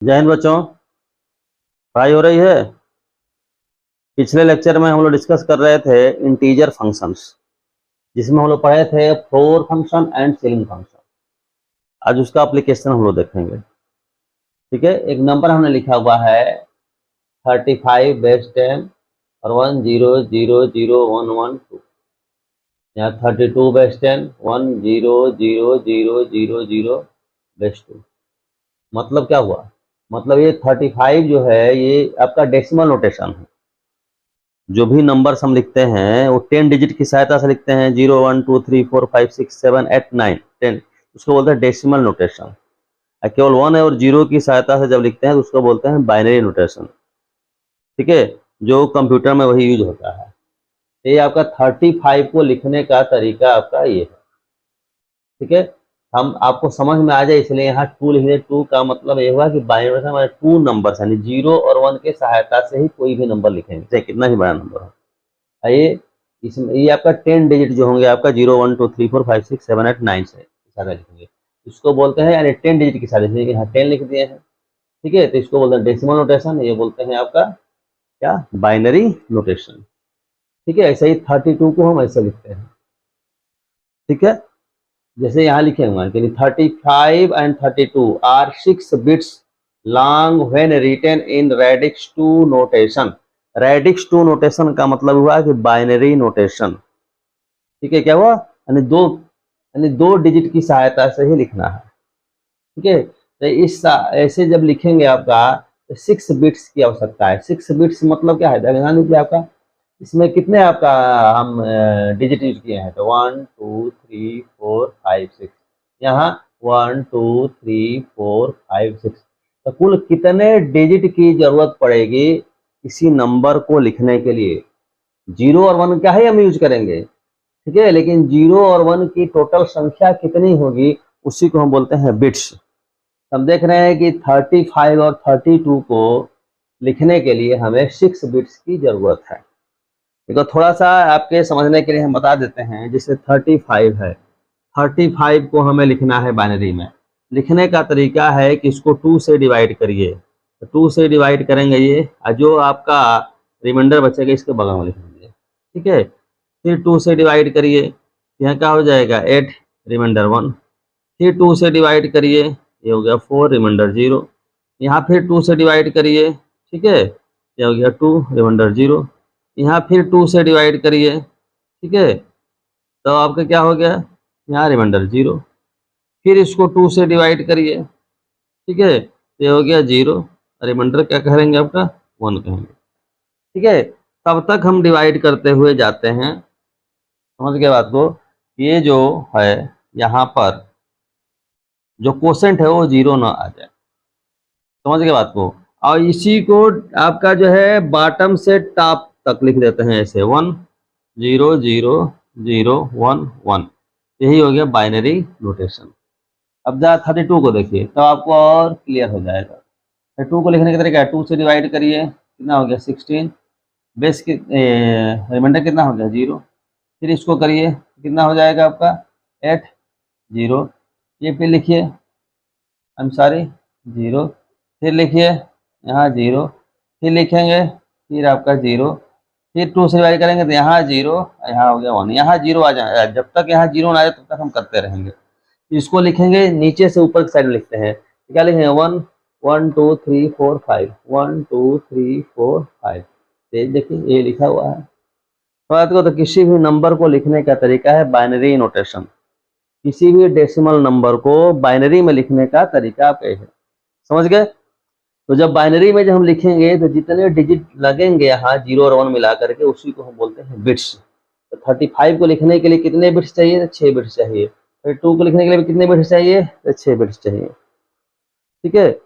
जय हिंद बच्चों, पढ़ाई हो रही है। पिछले लेक्चर में हम लोग डिस्कस कर रहे थे इंटीजर फंक्शंस, जिसमें हम लोग पढ़े थे floor function and ceiling function. आज उसका एप्लीकेशन हम लोग देखेंगे। ठीक है, एक नंबर हमने लिखा हुआ है 35 बेस 10 और 1000112। यहाँ 32 बेस 10 1000000 बेस 2। मतलब क्या हुआ? मतलब ये 35 जो है ये आपका डेसिमल नोटेशन है। जो भी नंबर्स हम लिखते हैं वो 10 डिजिट की सहायता से लिखते हैं। 0 1 2 3 4 5 6 7 8 9 10, उसको बोलते हैं डेसिमल नोटेशन। केवल 1 और 0 की सहायता से जब लिखते हैं तो उसको बोलते हैं बाइनरी नोटेशन। ठीक है, जो कंप्यूटर में वही यूज होता है। ये आपका 35 को लिखने का तरीका आपका ये है। ठीक है, हम आपको समझ में आ जाए इसलिए यहाँ 2 लिख रहे। 2 का मतलब ये हुआ कि बाइनरी नोटेशन हमारे 2 नंबर यानी 0 और 1 के सहायता से ही कोई भी नंबर लिखेंगे, चाहे कितना ही बड़ा नंबर हो। ये इसमें ये आपका 10 डिजिट जो होंगे आपका 0 1 2 3 4 5 6 7 8 9 से सादा लिखेंगे। इसको बोलते हैं यानी 10 डिजिट की सादा, जैसे यहाँ 10 लिख दिए हैं। ठीक है, तो इसको बोलते हैं डेसिमल नोटेशन। ये बोलते हैं आपका क्या? Binary notation. ठीक है, ऐसे ही 32 को हम ऐसे लिखते हैं। ठीक है, जैसे यहाँ लिखे हुए हैं 35 and 32 are 6 bits long when written in radix 2 notation. Radix 2 notation का मतलब हुआ कि बाइनरी नोटेशन। ठीक है, क्या हुआ? यानी दो डिजिट की सहायता से ही लिखना है। ठीक है, तो इस ऐसे जब लिखेंगे आपका तो 6 बिट्स की आवश्यकता है। 6 बिट्स मतलब क्या है? ध्यान दीजिए, आपका इसमें कितने आपका हम डिजिट यूज किए हैं तो 1 2 3 4 5 6। यहाँ 1 2 3 4 5 6, तो कुल कितने डिजिट की जरूरत पड़ेगी किसी नंबर को लिखने के लिए? 0 और 1 का ही हम यूज करेंगे। ठीक है, लेकिन 0 और 1 की टोटल संख्या कितनी होगी उसी को हम बोलते हैं बिट्स। हम देख रहे हैं कि 35 और 32 को लिखने के लिए हमें 6 बिट्स की जरूरत है। देखो, थोड़ा सा आपके समझने के लिए हम बता देते हैं। जैसे 35 है, 35 को हमें लिखना है बाइनरी में। लिखने का तरीका है कि इसको 2 से डिवाइड करिए। तो 2 से डिवाइड करेंगे ये, और जो आपका रिमाइंडर बचेगा इसके बगल में लिख दीजिए। ठीक है, फिर 2 से डिवाइड करिए, यहाँ क्या हो जाएगा 8 रिमाइंडर 1। फिर 2 से डिवाइड करिए, ये हो गया 4 रिमाइंडर 0। यहाँ फिर 2 से डिवाइड करिए, ठीक है, ये हो गया 2 रिमाइंडर 0। यहाँ फिर 2 से डिवाइड करिए, ठीक है, तो आपका क्या हो गया? यहाँ रिमाइंडर 0। फिर इसको 2 से डिवाइड करिए, ठीक है, ये हो गया 0। रिमाइंडर क्या कहेंगे आपका? 1 कहेंगे। ठीक है, तब तक हम डिवाइड करते हुए जाते हैं। समझ गए बात को? ये जो है यहाँ पर जो क्वोशेंट है वो 0 ना आ जाए। समझ गए बात को? और इसी को आपका जो है बॉटम से टॉप तक लिख देते हैं ऐसे 1 0 0 0 1 1। यही हो गया बाइनरी नोटेशन। अब जरा 32 को देखिए तो आपको और क्लियर हो जाएगा। 32 को लिखने का तरीका है 2 से डिवाइड करिए, कितना हो गया 16। बेस की रिमाइंडर कितना हो गया 0। फिर इसको करिए, कितना हो जाएगा आपका 8 0। ये फिर लिखिए, आई एम सॉरी 0। फिर लिखिए यहाँ 0। फिर लिखेंगे, फिर आपका 0। फिर 2 से डिवाइड करेंगे तो यहाँ 0, यहाँ हो गया 1। यहाँ 0 आ जाए, जब तक यहाँ 0 ना आ जाए तब तक हम करते रहेंगे। इसको लिखेंगे नीचे से ऊपर की साइड में लिखते हैं। क्या लिखेंगे? 1 1 2 3 4 5 1 2 3 4 5। देखिए ये लिखा हुआ है। बात को तो किसी भी नंबर को लिखने का तरीका है बाइनरी नोटेशन। किसी भी डेसिमल नंबर को बाइनरी में लिखने का तरीका आप है। समझ गए? तो जब बाइनरी में जब हम लिखेंगे तो जितने डिजिट लगेंगे यहाँ 0 और 1 मिला करके उसी को हम बोलते हैं बिट्स। तो 35 को लिखने के लिए कितने बिट्स चाहिए? 6 बिट्स चाहिए। 32 को लिखने के लिए कितने बिट्स चाहिए? तो 6 बिट्स चाहिए। ठीक है,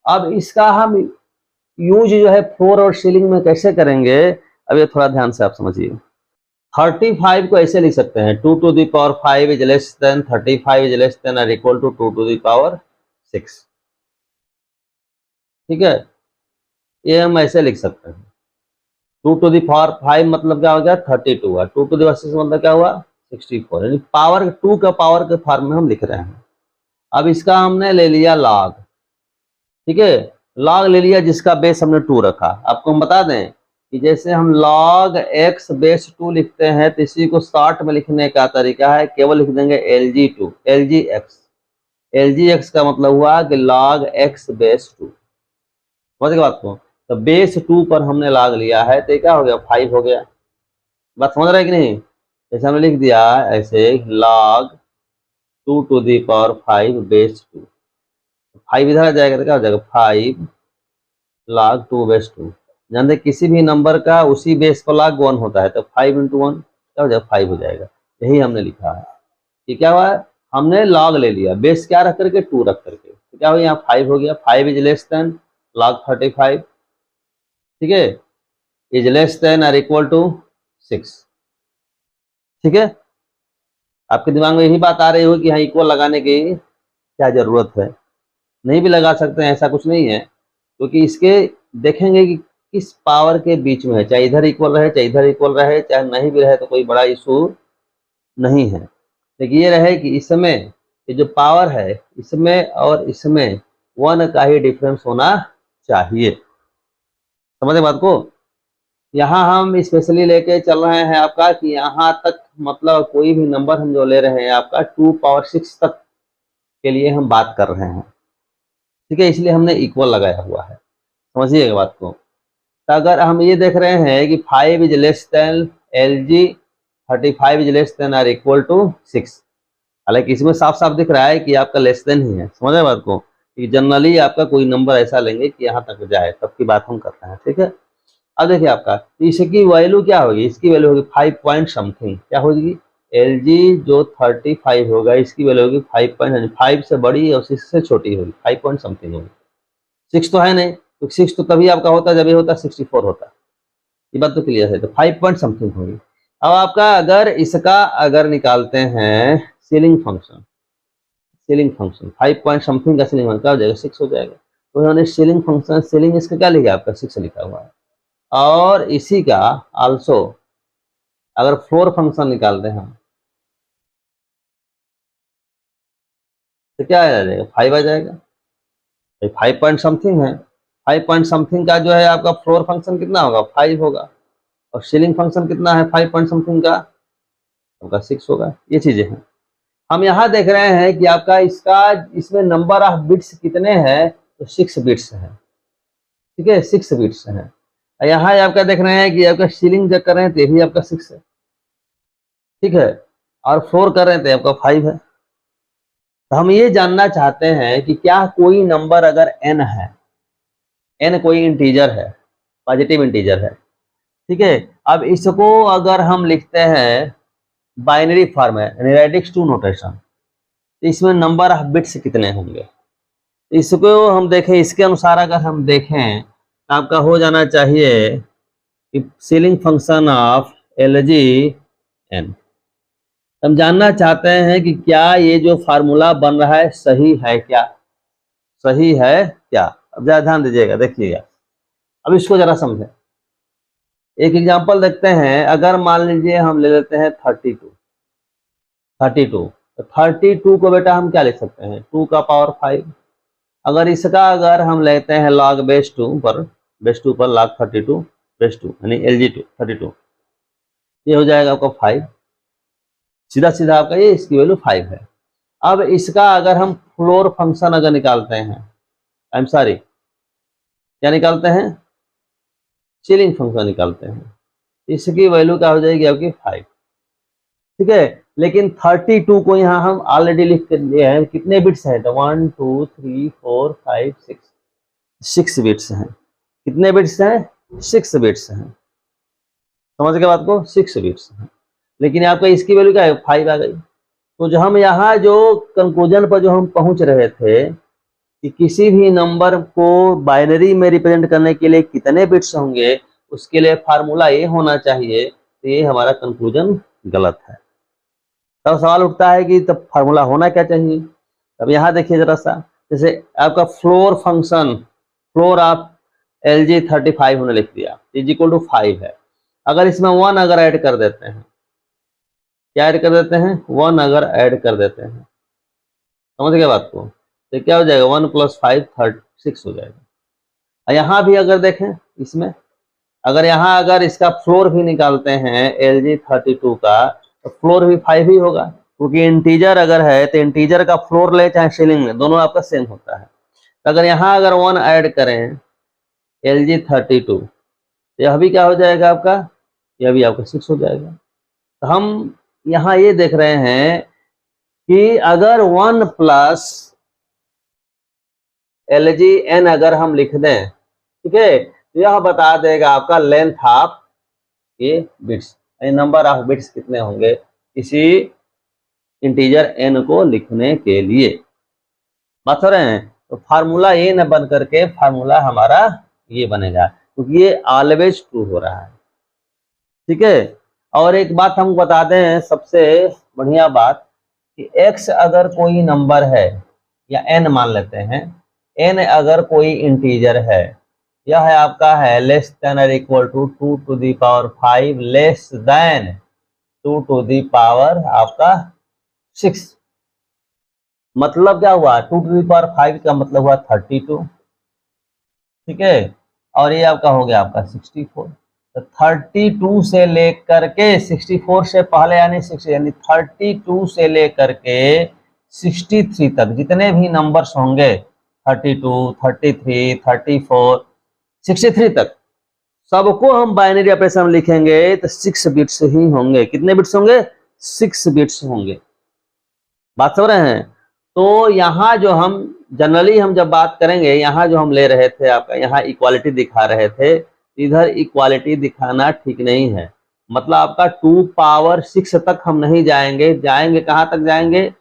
अब इसका हम यूज जो है फ्लोर और सीलिंग में कैसे करेंगे, अब ये थोड़ा ध्यान से आप समझिए। 35 को ऐसे लिख सकते हैं 2 to the power 5 is less than 35 is less than or equal to 2 to the power 6। ठीक है, ये हम ऐसे लिख सकते हैं। 2 to the power 5 मतलब क्या हो गया 32 हुआ। 2 to the power 6 मतलब क्या हुआ 64। यानी पावर 2 का पावर के फॉर्म में हम लिख रहे हैं। अब इसका हमने ले लिया लॉग। ठीक है, log ले लिया जिसका बेस हमने 2 रखा। आपको हम बता दें कि जैसे हम log x बेस 2 लिखते हैं तो इसी को शॉर्ट में लिखने का तरीका है, केवल लिख देंगे lg2 lgx। lgx का मतलब हुआ कि log x बेस 2। समझ गए बात को? तो बेस 2 पर हमने log लिया है तो क्या हो गया, 5 हो गया। बात समझ रहे हैं कि नहीं? जैसे हमने लिख दिया ऐसे log 2 to the power 5 base 2, 5 इधर आ जाएगा तो क्या हो जाएगा, 5 log 2 बेस 2। जानते किसी भी नंबर का उसी बेस पर log 1 होता है तो 5 into 1 क्या हो जाएगा, 5 हो जाएगा। यही हमने लिखा है कि क्या हुआ, हमने log ले लिया, बेस क्या रख करके, 2 रख करके, तो क्या हो गया, यहाँ 5 हो गया। 5 इज लेस देन log 35, ठीक है, इज लेस देन और इक्वल टू 6। ठीक है, आपके दिमाग में यही बात आ रही हो कि यहाँ इक्वल लगाने की क्या जरूरत है। नहीं भी लगा सकते हैं, ऐसा कुछ नहीं है, क्योंकि इसके देखेंगे कि किस पावर के बीच में है, चाहे इधर इक्वल रहे चाहे इधर इक्वल रहे, चाहे नहीं भी रहे तो कोई बड़ा इशू नहीं है। लेकिन ये रहे कि इसमें ये जो पावर है इसमें और इसमें 1 का ही डिफरेंस होना चाहिए। समझे बात को? यहाँ हम स्पेशली लेके चल रहे हैं आपका कि यहाँ तक, मतलब कोई भी नंबर हम जो ले रहे हैं आपका 2 पावर 6 तक के लिए हम बात कर रहे हैं। ठीक है, इसलिए हमने इक्वल लगाया हुआ है। समझिएगा बात को? तो अगर हम ये देख रहे हैं कि 5 is less then LG 35 is less than और इक्वल टू 6, हालांकि इसमें साफ साफ दिख रहा है कि आपका लेस देन ही है। समझ बात को? कि जनरली आपका कोई नंबर ऐसा लेंगे कि यहाँ तक जाए, तब की बात हम कर रहे हैं। ठीक है, अब देखिए आपका इसकी वैल्यू क्या होगी, इसकी वैल्यू होगी 5 पॉइंट समथिंग। क्या होगी, LG जो 35 होगा इसकी वैल्यू होगी 5 से बड़ी और 6 से छोटी होगी, 5 पॉइंट समथिंग होगी। 6 तो है नहीं, तो 6 तो तभी आपका होता है जब ये होता 64 होता। ये बात तो क्लियर है, तो 5 पॉइंट समथिंग होगी। अब आपका अगर इसका अगर निकालते हैं सीलिंग फंक्शन, 5 पॉइंट समथिंग का सीलिंग क्या हो जाएगा, 6 हो जाएगा। तो उन्होंने सीलिंग फंक्शन, सीलिंग इसका क्या लिखा आपका, 6 लिखा हुआ है। और इसी का आल्सो अगर फ्लोर फंक्शन निकालते हैं हम तो क्या आ जाएगा, 5 आ जाएगा। 5 पॉइंट समथिंग है, 5 पॉइंट समथिंग का जो है आपका फ्लोर फंक्शन कितना होगा, 5 होगा। और सीलिंग फंक्शन कितना है 5 पॉइंट समथिंग का, आपका 6 होगा। ये चीजें हैं। हम यहाँ देख रहे हैं कि आपका इसका इसमें नंबर ऑफ बिट्स कितने हैं, तो 6 बिट्स है। ठीक है, 6 बिट्स है। यहाँ आपका देख रहे हैं कि आपका सीलिंग जब कर रहे हैं तो ये भी आपका 6 है। ठीक है, और फ्लोर कर रहे थे आपका 5 है। तो हम ये जानना चाहते हैं कि क्या कोई नंबर अगर n है, n कोई इंटीजर है, पॉजिटिव इंटीजर है। ठीक है, अब इसको अगर हम लिखते हैं बाइनरी फॉर्म है, यानी रेडिक्स टू नोटेशन, तो इसमें नंबर ऑफ बिट्स कितने होंगे। इसको हम देखें, इसके अनुसार अगर हम देखें तो आपका हो जाना चाहिए कि ceiling function of LG n। हम जानना चाहते हैं कि क्या ये जो फार्मूला बन रहा है सही है क्या, सही है क्या। अब जरा ध्यान दीजिएगा, देखिएगा, अब इसको जरा समझें। एक एग्जांपल देखते हैं, अगर मान लीजिए हम ले लेते हैं 32, तो 32 को बेटा हम क्या लिख सकते हैं, 2 का पावर 5। अगर इसका अगर हम लेते हैं log बेस 2 पर, log 32 बेस 2 यानी LG2 32, ये हो जाएगा आपका 5। सीधा सीधा आपका ये इसकी वैल्यू 5 है। अब इसका अगर हम फ्लोर फंक्शन अगर निकालते हैं, आई एम सॉरी, क्या निकालते हैं, सीलिंग फंक्शन निकालते हैं, इसकी वैल्यू क्या हो जाएगी आपकी 5। ठीक है, लेकिन 32 को यहाँ हम ऑलरेडी लिख कर लिए हैं, कितने बिट्स हैं, तो 1 2 3 4 5 6 बिट्स हैं। कितने बिट्स हैं, 6 बिट्स हैं। समझ के बात को, 6 बिट्स हैं। लेकिन आपका इसकी वैल्यू क्या है, 5 आ गई। तो जो हम यहाँ जो कंक्लूजन पर जो हम पहुंच रहे थे कि किसी भी नंबर को बाइनरी में रिप्रेजेंट करने के लिए कितने बिट्स होंगे, उसके लिए फार्मूला ये होना चाहिए, तो ये हमारा कंक्लूजन गलत है। तब सवाल उठता है कि तब फार्मूला होना क्या चाहिए। अब यहाँ देखिए जरा सा, जैसे आपका floor function, floor of LG 35 हमने लिख दिया, इज इक्वल टू 5 है। अगर इसमें 1 अगर ऐड कर देते हैं, क्या ऐड कर देते हैं, 1 अगर ऐड कर देते हैं, समझ गए बात को, तो क्या हो जाएगा, 1 + 5 6 हो जाएगा। और यहाँ भी अगर देखें इसमें, अगर यहाँ अगर इसका फ्लोर भी निकालते हैं LG32 का, तो फ्लोर भी 5 ही होगा, क्योंकि इंटीजर अगर है तो इंटीजर का फ्लोर ले चाहे सीलिंग में, दोनों आपका सेम होता है। तो अगर यहाँ अगर 1 ऐड करें LG32, यह भी क्या हो जाएगा आपका, यह भी आपका 6 हो जाएगा। तो हम यहाँ ये देख रहे हैं कि अगर 1 प्लस LGN अगर हम लिख दें, ठीक है, तो यह बता देगा आपका लेंथ ऑफ ये बिट्स, नंबर ऑफ बिट्स कितने होंगे इसी इंटीजर n को लिखने के लिए। बात हो रहे हैं? तो फार्मूला ये न बन करके फार्मूला हमारा ये बनेगा, क्योंकि ये ऑलवेज ट्रू हो रहा है। ठीक है, और एक बात हम बता दें, सबसे बढ़िया बात कि x अगर कोई नंबर है, या n मान लेते हैं, n अगर कोई इंटीजर है, यह है आपका है लेस देन और equal to 2 to the power 5 less than 2 to the power आपका 6, मतलब क्या हुआ, 2 to the पावर 5 का मतलब हुआ 32, ठीक है, और ये आपका हो गया आपका 64। तो 32 से लेकर के 64 से पहले यानी 32 से लेकर के 63 तक जितने भी नंबर्स होंगे, 32, 33, 34, 63 तक, सबको हम बाइनरी ऑपरेशन लिखेंगे तो 6 बिट्स ही होंगे। कितने बिट्स होंगे? 6 बिट्स होंगे। बात समझ रहे हैं? तो यहाँ जो हम जनरली हम जब बात करेंगे, यहाँ जो हम ले रहे थे आपका, यहाँ इक्वालिटी दिखा रहे थे, इधर इक्वालिटी दिखाना ठीक नहीं है। मतलब आपका 2 पावर 6 तक हम नहीं जाएंगे, जाएंगे कहाँ तक जाएंगे,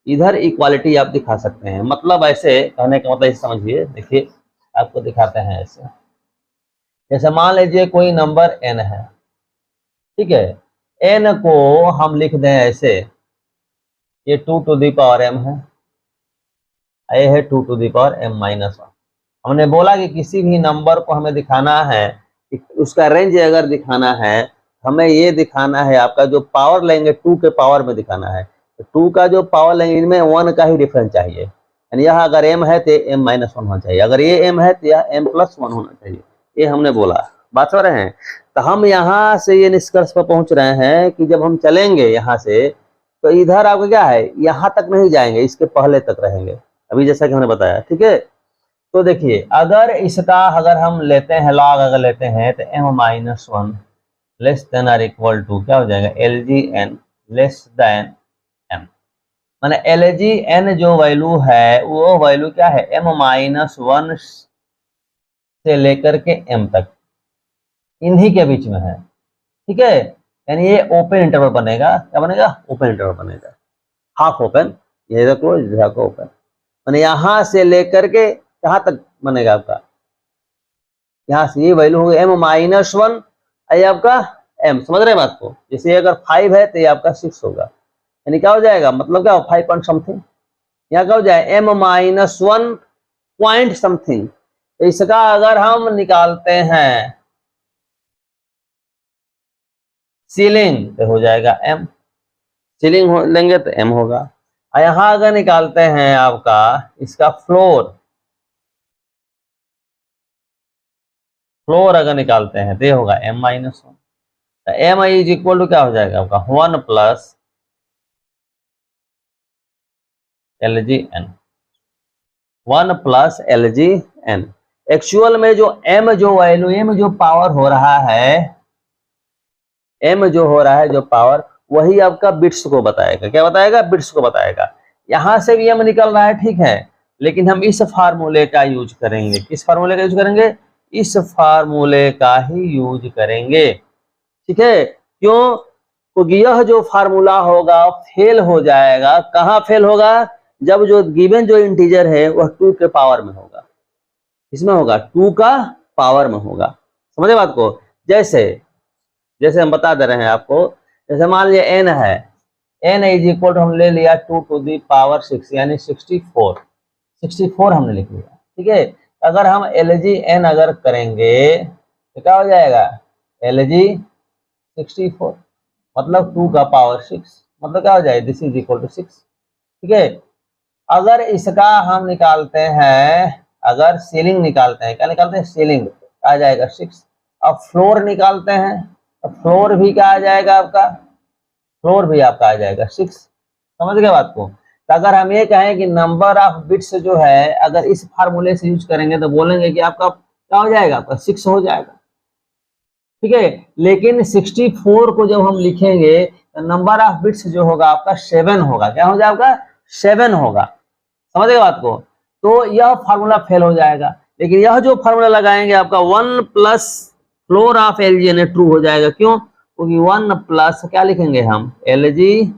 इधर इक्वालिटी आप दिखा सकते हैं। मतलब ऐसे कहने का मतलब समझिए, देखिए आपको दिखाते हैं ऐसे, जैसे मान लीजिए कोई नंबर n है, ठीक है, n को हम लिख दें ऐसे, ये 2 to the पावर m है, ये है 2 to the power m minus 1। हमने बोला कि किसी भी नंबर को हमें दिखाना है, उसका रेंज अगर दिखाना है, हमें ये दिखाना है आपका जो पावर लेंगे 2 के पावर में दिखाना है। तो 2 का जो पावर लेंगे, इनमें 1 का ही डिफरेंस चाहिए, यानी यह अगर m है तो m माइनस 1 होना चाहिए, अगर ये m है तो यह m प्लस 1 होना चाहिए। ये हमने बोला। बात कर रहे हैं? तो हम यहाँ से ये निष्कर्ष पर पहुंच रहे हैं कि जब हम चलेंगे यहाँ से, तो इधर आपका क्या है, यहाँ तक नहीं जाएंगे, इसके पहले तक रहेंगे, अभी जैसा कि हमने बताया। ठीक है, तो देखिए अगर इसका अगर हम लेते हैं लॉग, अगर लेते हैं तो m माइनस 1 लेस देन और इक्वल टू क्या हो जाएगा, LGN लेस देन m, माने LGN जो वैल्यू है वो वैल्यू क्या है, m माइनस 1 से लेकर के m तक, इन्हीं के बीच में है। ठीक है, यानी ये ओपन इंटरवल बनेगा। क्या बनेगा? ओपन इंटरवल बनेगा, हाफ ओपन, ये क्लोज, हाफ ओपन, माने यहां से लेकर के कहां तक बनेगा आपका, यहां से ये वैल्यू होगी m माइनस 1, ये आपका m, समझ रहे हैं बात को? जैसे अगर 5 है तो ये आपका 6 होगा, यानी क्या हो जाएगा, मतलब क्या 5 पॉइंट समथिंग, यहाँ क्या हो जाए m माइनस 1 पॉइंट समथिंग। इसका अगर हम निकालते हैं सीलिंग तो हो जाएगा m, सीलिंग लेंगे तो m होगा। और यहां अगर निकालते हैं आपका इसका फ्लोर, फ्लोर अगर निकालते हैं तो ये होगा m माइनस 1। तो m इज इक्वल टू क्या हो जाएगा आपका 1 plus LGN, 1 plus LGN। Actual में जो m जो वैल्यू, m जो पावर हो रहा है, m जो हो रहा है जो पावर, वही आपका बिट्स को बताएगा। क्या बताएगा? बिट्स को बताएगा। यहां से भी m निकल रहा है, ठीक है, लेकिन हम इस फार्मूले का यूज करेंगे। किस फार्मूले का यूज करेंगे? इस फार्मूले का ही यूज करेंगे। ठीक है, क्यों? क्योंकि यह जो फार्मूला होगा फेल हो जाएगा। कहाँ फेल होगा? जब जो गिवन जो इंटीजर है वह 2 के पावर में होगा, इसमें होगा 2 का पावर में होगा। समझे बात को? जैसे जैसे हम बता दे रहे हैं आपको, जैसे मान लीजिए n है, n इज इक्वल टू हम ले लिया 2 to the पावर 6 यानी 64, 64 हमने लिख लिया। ठीक है, अगर हम LGN अगर करेंगे तो क्या हो जाएगा, LG 64 मतलब 2 का पावर 6, मतलब क्या हो जाएगा, दिस इज इक्वल टू 6। ठीक है, अगर इसका हम निकालते हैं, अगर सीलिंग निकालते हैं, क्या निकालते हैं, सीलिंग, आ जाएगा 6। अब फ्लोर निकालते हैं तो फ्लोर भी क्या आ जाएगा आपका, फ्लोर भी आपका आ जाएगा 6। समझ गए बात को। तो अगर हम ये कहें कि नंबर ऑफ बिट्स जो है अगर इस फार्मूले से यूज करेंगे तो बोलेंगे कि आपका क्या हो जाएगा, आपका 6 हो जाएगा, ठीक है। लेकिन 64 को जब हम लिखेंगे तो नंबर ऑफ बिट्स जो होगा आपका 7 होगा, क्या हो जाएगा, 7 होगा। समझ गए बात को। तो यह फार्मूला फेल हो जाएगा। लेकिन यह जो फार्मूला लगाएंगे आपका 1 plus floor of LGN true हो जाएगा। क्यों, क्योंकि 1 प्लस क्या लिखेंगे हम, LGN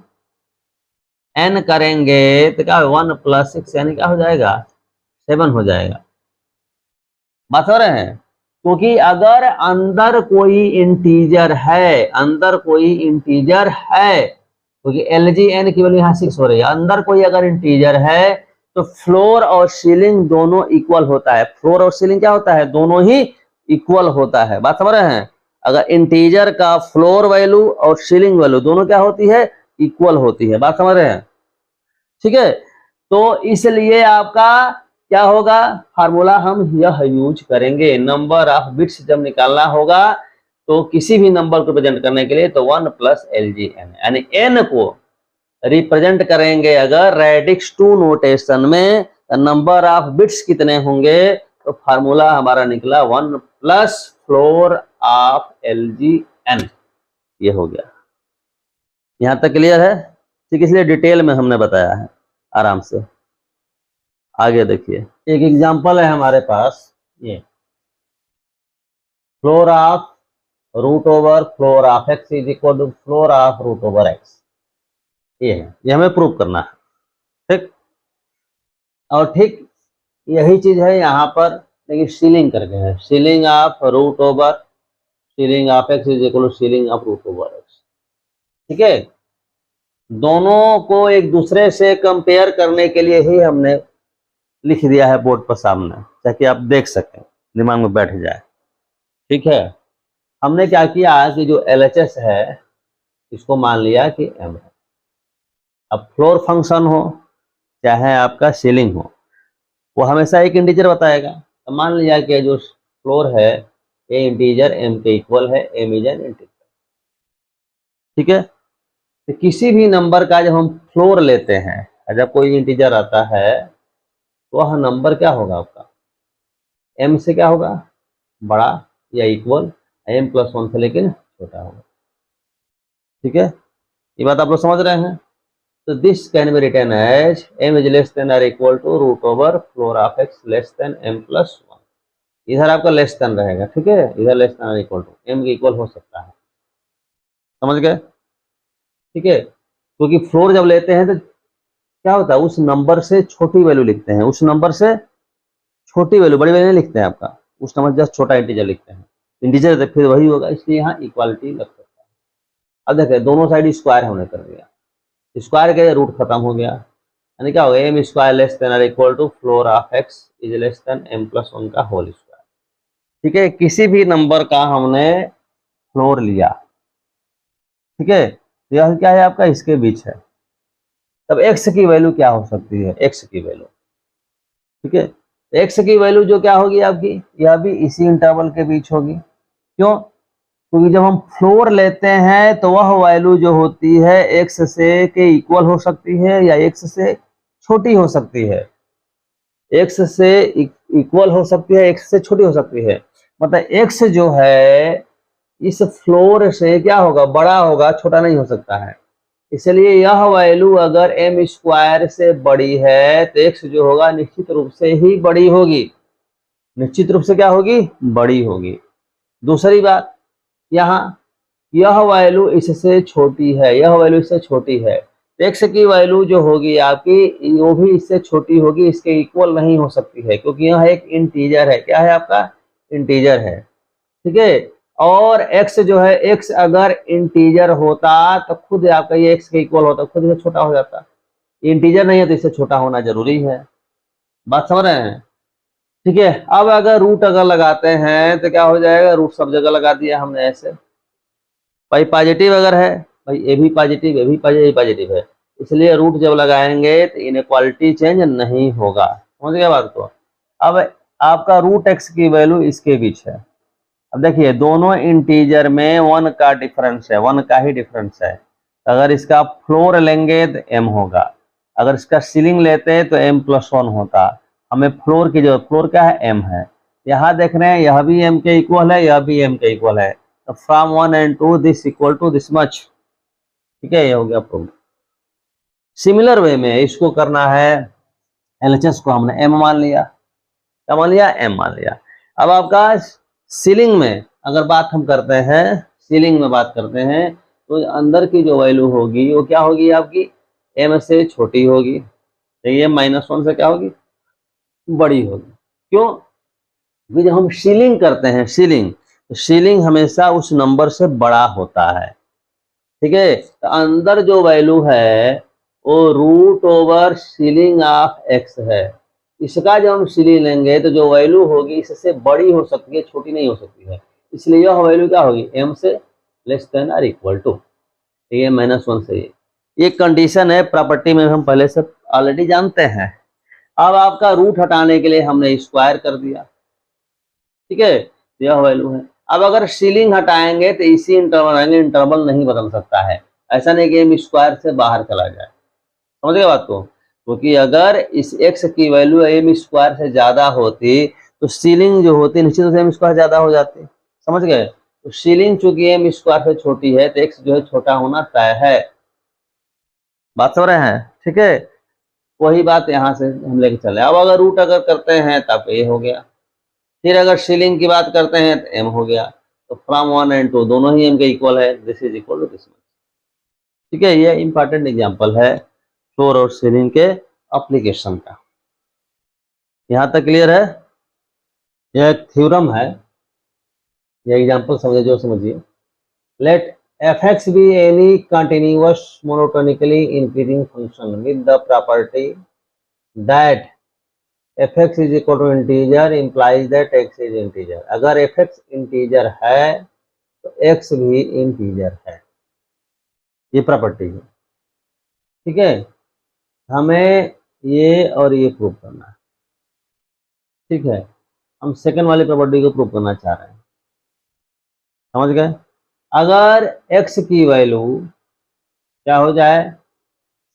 करेंगे तो क्या 1 प्लस 6 यानी क्या हो जाएगा, 7 हो जाएगा। बात हो रहे हैं। क्योंकि अगर अंदर कोई इंटीजर है, अंदर कोई इंटीजर है, क्योंकि LGN की वैल्यू यहाँ 6 हो रही है, अंदर कोई अगर इंटीजर है तो फ्लोर और सीलिंग दोनों इक्वल होता है। फ्लोर और सीलिंग क्या होता है, दोनों ही इक्वल होता है। बात समझ रहे हैं। अगर इंटीजर का फ्लोर वैल्यू और सीलिंग वैल्यू दोनों क्या होती है, इक्वल होती है। बात समझ रहे हैं, ठीक है। तो इसलिए आपका क्या होगा, फार्मूला हम यह यूज करेंगे। नंबर ऑफ बिट्स जब निकालना होगा तो किसी भी नंबर को प्रेजेंट करने के लिए तो 1 प्लस LGN यानी n को रिप्रेजेंट करेंगे अगर रेडिक्स 2 नोटेशन में, नंबर ऑफ बिट्स कितने होंगे, तो फार्मूला हमारा निकला 1 प्लस फ्लोर ऑफ LGN। ये हो गया। यहां तक क्लियर है, ठीक। इसलिए डिटेल में हमने बताया है आराम से। आगे देखिए, एक एग्जांपल है हमारे पास, ये floor of root over floor of x is equal to floor of root over x। ये है, ये हमें प्रूव करना है, ठीक। और ठीक यही चीज है यहाँ पर, लेकिन सीलिंग करके है, ceiling of root over ceiling of x is equal to ceiling of root over x, ठीक है। दोनों को एक दूसरे से कंपेयर करने के लिए ही हमने लिख दिया है बोर्ड पर सामने, ताकि आप देख सकें, दिमाग में बैठ जाए, ठीक है। हमने क्या किया कि जो LHS है इसको मान लिया कि m है। अब फ्लोर फंक्शन हो चाहे आपका सीलिंग हो, वो हमेशा एक इंटीजर बताएगा। तो मान लिया कि जो फ्लोर है ये इंटीजर m के इक्वल है, m इज एन इंटीजर, ठीक है। तो किसी भी नंबर का जब हम फ्लोर लेते हैं, जब कोई इंटीजर आता है तो वह नंबर क्या होगा आपका, m से क्या होगा, बड़ा या इक्वल, m प्लस 1 से लेकिन छोटा होगा, ठीक है। ये बात आप लोग समझ रहे हैं। तो this can be written as m is less than और equal to root over floor of x less than m plus 1। इधर आपका लेस देन रहेगा, ठीक है, इधर लेस देन और इक्वल टू, m के इक्वल हो सकता है। समझ गए, ठीक है। क्योंकि फ्लोर जब लेते हैं तो क्या होता है, उस नंबर से छोटी वैल्यू लिखते हैं, उस नंबर से छोटी वैल्यू, बड़ी वैल्यू नहीं लिखते हैं आपका, उस नंबर जस्ट छोटा इंटीजर लिखते हैं। इंटीजर फिर वही होगा, इसलिए यहाँ इक्वालिटी लग सकता है। अब देखिए दोनों साइड स्क्वायर होने कर दिया, स्क्वायर के रूट खत्म हो गया, यानी क्या होगा, m स्क्वायर लेस देन और equal to floor of x is less than m plus 1 का होल स्क्वायर, ठीक है। किसी भी नंबर का हमने फ्लोर लिया, ठीक है, यह क्या है आपका, इसके बीच है। तब x की वैल्यू क्या हो सकती है, x की वैल्यू, ठीक है। x की वैल्यू जो क्या होगी आपकी, यह भी इसी इंटरवल के बीच होगी। क्यों, क्योंकि जब हम फ्लोर लेते हैं तो वह वैल्यू जो होती है x से के इक्वल हो सकती है या x से छोटी हो सकती है, x से इक्वल हो सकती है, x से छोटी हो सकती है। मतलब x जो है इस फ्लोर से क्या होगा, बड़ा होगा, छोटा नहीं हो सकता है। इसलिए यह वैल्यू अगर m स्क्वायर से बड़ी है तो x जो होगा निश्चित रूप से ही बड़ी होगी, निश्चित रूप से क्या होगी, बड़ी होगी। दूसरी बात, यहाँ यह वैल्यू इससे छोटी है, यह वैल्यू इससे छोटी है, x की वैल्यू जो होगी आपकी वो भी इससे छोटी होगी, इसके इक्वल नहीं हो सकती है, क्योंकि यह एक इंटीजर है। क्या है आपका, इंटीजर है, ठीक है। और x जो है, x अगर इंटीजर होता तो खुद आपका ये x के इक्वल होता, खुद से छोटा हो जाता। इंटीजर नहीं है तो इससे छोटा होना जरूरी है। बात समझ रहे हैं, ठीक है। अब अगर रूट अगर लगाते हैं तो क्या हो जाएगा, रूट सब जगह लगा दिया हमने ऐसे। भाई पॉजिटिव अगर है, भाई ए भी पॉजिटिव, ए भी पॉजिटिव है, इसलिए रूट जब लगाएंगे तो इनइक्वालिटी चेंज नहीं होगा। समझ गए बात को। अब आपका रूट एक्स की वैल्यू इसके बीच है। अब देखिए दोनों इंटीजर में 1 का डिफरेंस है, 1 का ही डिफरेंस है। अगर इसका फ्लोर लेंगे तो m होगा, अगर इसका सीलिंग लेते हैं तो m+1 होता। हमें फ्लोर की जरूरत, फ्लोर क्या है, m है। यहाँ देख रहे हैं यह भी m के इक्वल है, यह भी m के इक्वल है, तो from 1 and 2 this equal to this much. ठीक है, ये हो गया प्रूफ। सिमिलर वे में इसको करना है, एलएचएस को हमने m मान लिया, क्या मान लिया, m मान लिया। अब आपका सीलिंग में अगर बात हम करते हैं, सीलिंग में बात करते हैं, तो अंदर की जो वैल्यू होगी वो क्या होगी, आपकी m से छोटी होगी, तो ये -1 से क्या होगी, बड़ी होगी। क्यों, जब हम सीलिंग करते हैं, सीलिंग, तो सीलिंग हमेशा उस नंबर से बड़ा होता है। ठीक है, तो अंदर जो वैल्यू है वो √ओवर सीलिंग ऑफ x है। इसका जब हम सीलिंग लेंगे तो जो वैल्यू होगी इससे बड़ी हो सकती है, छोटी नहीं हो सकती है। इसलिए यह वैल्यू क्या होगी, m से लेस देन और इक्वल टू, ये -1 से ये कंडीशन है, प्रॉपर्टी में हम पहले से ऑलरेडी जानते हैं। अब आपका रूट हटाने के लिए हमने स्क्वायर कर दिया। ठीक है, यह वैल्यू है। अब अगर सीलिंग हटाएंगे तो इसी इंटरवल आएंगे, इंटरवल नहीं बदल सकता है, ऐसा नहीं कि m स्क्वायर से बाहर चला जाए। समझ गए बात को, क्योंकि अगर इस x की वैल्यू m स्क्वायर से ज्यादा होती तो सीलिंग जो होती निश्चित रूप से m स्क्वायर ज्यादा हो जाती। समझ गए, तो सीलिंग चूंकि m स्क्वायर से छोटी है तो x जो है छोटा होना तय है। बात समझ रहे हैं, ठीक है, वही बात यहाँ से हम लेके चले। अब अगर रूट अगर करते हैं तब ये हो गया, फिर अगर सीलिंग की बात करते हैं तो m हो गया, तो फ्रॉम 1 and 2 दोनों ही m के इक्वल है, this is equal to this. ठीक है, ये इंपॉर्टेंट एग्जांपल है फ्लोर और सीलिंग के एप्लीकेशन का। यहाँ तक क्लियर है, यह एक थ्योरम है, यह एग्जांपल समझे जो समझिए। Let f(x) be any continuous monotonically increasing function with the property that f(x) is equal to integer implies that x is integer। अगर f(x) इंटीजर है तो x भी इंटीजर है, ये प्रॉपर्टी है। ठीक है, हमें ये और ये प्रूव करना है। ठीक है, हम सेकंड वाली प्रॉपर्टी को प्रूव करना चाह रहे हैं, समझ गए। अगर x की वैल्यू क्या हो जाए,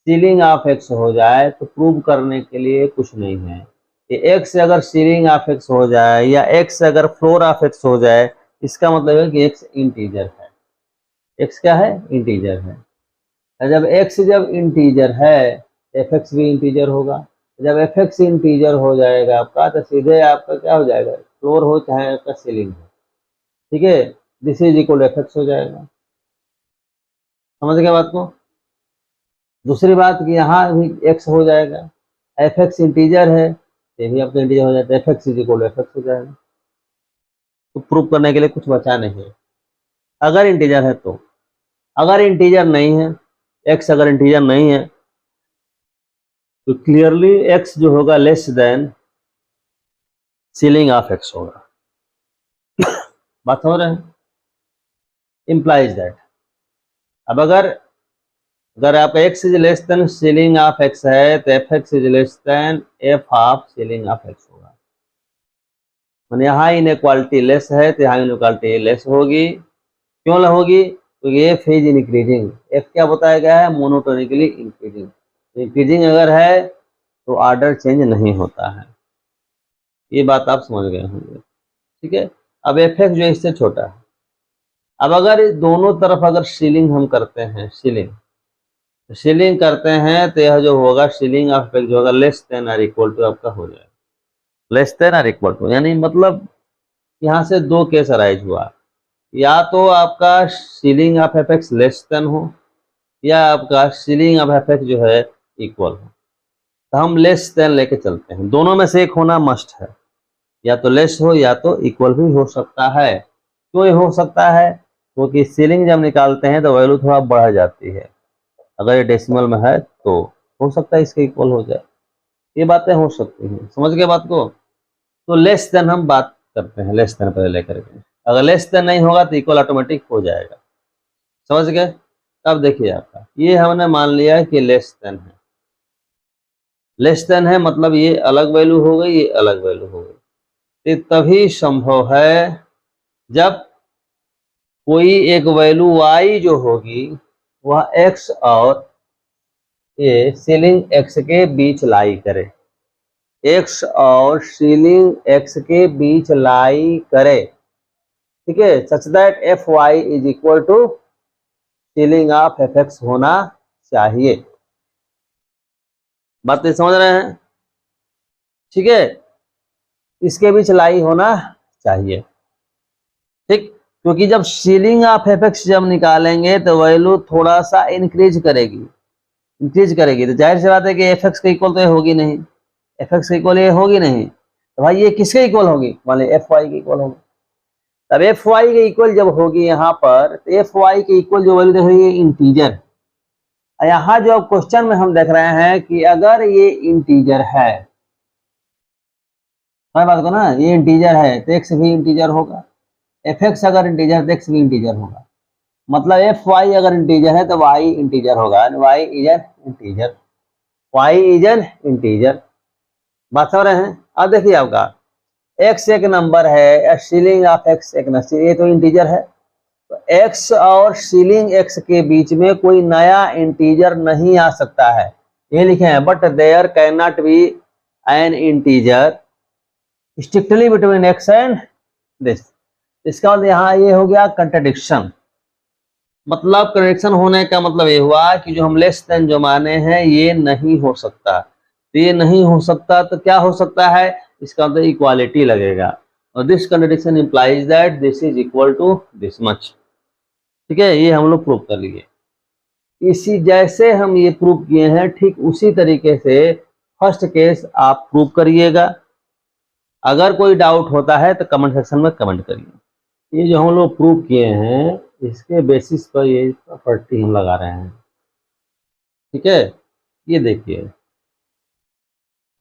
सीलिंग ऑफ x हो जाए, तो प्रूव करने के लिए कुछ नहीं है कि x अगर सीलिंग ऑफ x हो जाए या x अगर फ्लोर ऑफ x हो जाए, इसका मतलब है कि x इंटीजर है। x क्या है, इंटीजर है। जब x जब इंटीजर है f(x) भी इंटीजर होगा। जब f(x) इंटीजर हो जाएगा आपका, तो सीधे आपका क्या हो जाएगा, फ्लोर हो चाहे आपका सीलिंग हो। ठीक है, दिस इज इक्वल f(x) हो जाएगा। समझ गए बात को। दूसरी बात कि यहाँ भी x हो जाएगा, f(x) इंटीजर है, ये भी आपका इंटीजर हो जाता है, f(x) इज इक्वल f(x) हो जाएगा। तो प्रूव करने के लिए कुछ बचा नहीं है, अगर इंटीजर है तो। अगर इंटीजर नहीं है, x अगर इंटीजर नहीं है, तो क्लियरली x जो होगा less than ceiling of x होगा। बात हो रहा है, इंप्लाइज दैट। अब अगर आपका x is less then ceiling of x है तो f(x) is less then f of ceiling of x होगा। मैंने यहाँ इनइक्वालिटी लेस है तो यहाँ इनइक्वालिटी लेस होगी। क्यों होगी, क्योंकि f इज इंक्रीजिंग। f क्या बताया गया है, मोनोटोनिकली इंक्रीजिंग। इंक्रीजिंग अगर है तो ऑर्डर चेंज नहीं होता है, ये बात आप समझ गए होंगे। ठीक है, अब f(x) जो इससे छोटा है। अब अगर दोनों तरफ अगर सीलिंग हम करते हैं, सीलिंग करते हैं तो यह जो होगा सीलिंग ऑफ x जो होगा लेस देन और इक्वल टू आपका हो जाएगा, लेस देन और इक्वल टू। यानी मतलब यहाँ से दो केस अराइज हुआ, या तो आपका ceiling of f(x) less than हो, या आपका सीलिंग ऑफ f(x) जो है इक्वल हो। तो हम लेस देन लेके चलते हैं, दोनों में से एक होना मस्ट है, या तो लेस हो या तो इक्वल भी हो सकता है। क्यों हो सकता है, क्योंकि सीलिंग जब निकालते हैं तो वैल्यू थोड़ा बढ़ जाती है। अगर ये डेसिमल में है तो हो सकता है इसके इक्वल हो जाए, ये बातें हो सकती हैं। समझ गए बात को। तो लेस देन हम बात करते हैं, लेस देन पहले लेकर के, अगर लेस देन नहीं होगा तो इक्वल ऑटोमेटिक हो जाएगा। समझ गए। अब देखिए आपका ये हमने मान लिया है कि लेस देन है, लेस देन है मतलब ये अलग वैल्यू हो गई, ये अलग वैल्यू हो गई। ये तभी संभव है जब कोई एक वैल्यू y जो होगी वह x और ये सीलिंग x के बीच लाई करे, x और सीलिंग x के बीच लाई करे, ठीक है, such that F Y is equal to ceiling of F X होना चाहिए। बात तो समझ रहे हैं, ठीक है, इसके बीच लाई होना चाहिए, ठीक, क्योंकि जब सीलिंग ऑफ एफ एक्स जब निकालेंगे तो वैल्यू थोड़ा सा इंक्रीज करेगी, तो जाहिर सी बात है कि एफ एक्स के इक्वल तो ये होगी नहीं, एफ एक्स के इक्वल ये होगी नहीं, तो भाई ये किसके इक्वल होगी, मान ली एफ वाई के इक्वल होगी। तब एफ वाई के इक्वल जब होगी यहाँ पर, तो एफ वाई के इक्वल जो वैल्यू देख रही है इंटीजर, यहाँ जो क्वेश्चन में हम देख रहे हैं कि अगर ये इंटीजर है, समझ बात को ना, ये इंटीजर है तो एक्स भी इंटीजर होगा, एफ एक्स अगर इंटीजर तो एक्स भी इंटीजर होगा, मतलब एफ वाई अगर इंटीजर है तो वाई इंटीजर होगा, Y is an integer, Y is an integer. बात समझ रहे हैं। अब देखिए आपका एक्स एक नंबर है, सीलिंग ऑफ एक्स एक नंबर, ये तो इंटीजर है, तो एक्स और सीलिंग एक्स के बीच में कोई नया इंटीजर नहीं आ सकता है, ये लिखे हैं, but there cannot be an integer strictly between X and this. इसका मतलब यहाँ ये हो गया कंट्राडिक्शन, मतलब कंट्राडिक्शन होने का मतलब ये हुआ कि जो हम लेस देन जो माने हैं ये नहीं हो सकता, तो ये नहीं हो सकता तो क्या हो सकता है, इसका मतलब इक्वालिटी लगेगा, और this contradiction implies that this is equal to this much, ठीक है, ये हम लोग प्रूव कर लिए। इसी जैसे हम ये प्रूव किए हैं ठीक उसी तरीके से फर्स्ट केस आप प्रूव करिएगा। अगर कोई डाउट होता है तो कमेंट सेक्शन में कमेंट करिए। ये जो हम लोग प्रूव किए हैं इसके बेसिस पर ये प्रॉपर्टी हम लगा रहे हैं, ठीक है, ये देखिए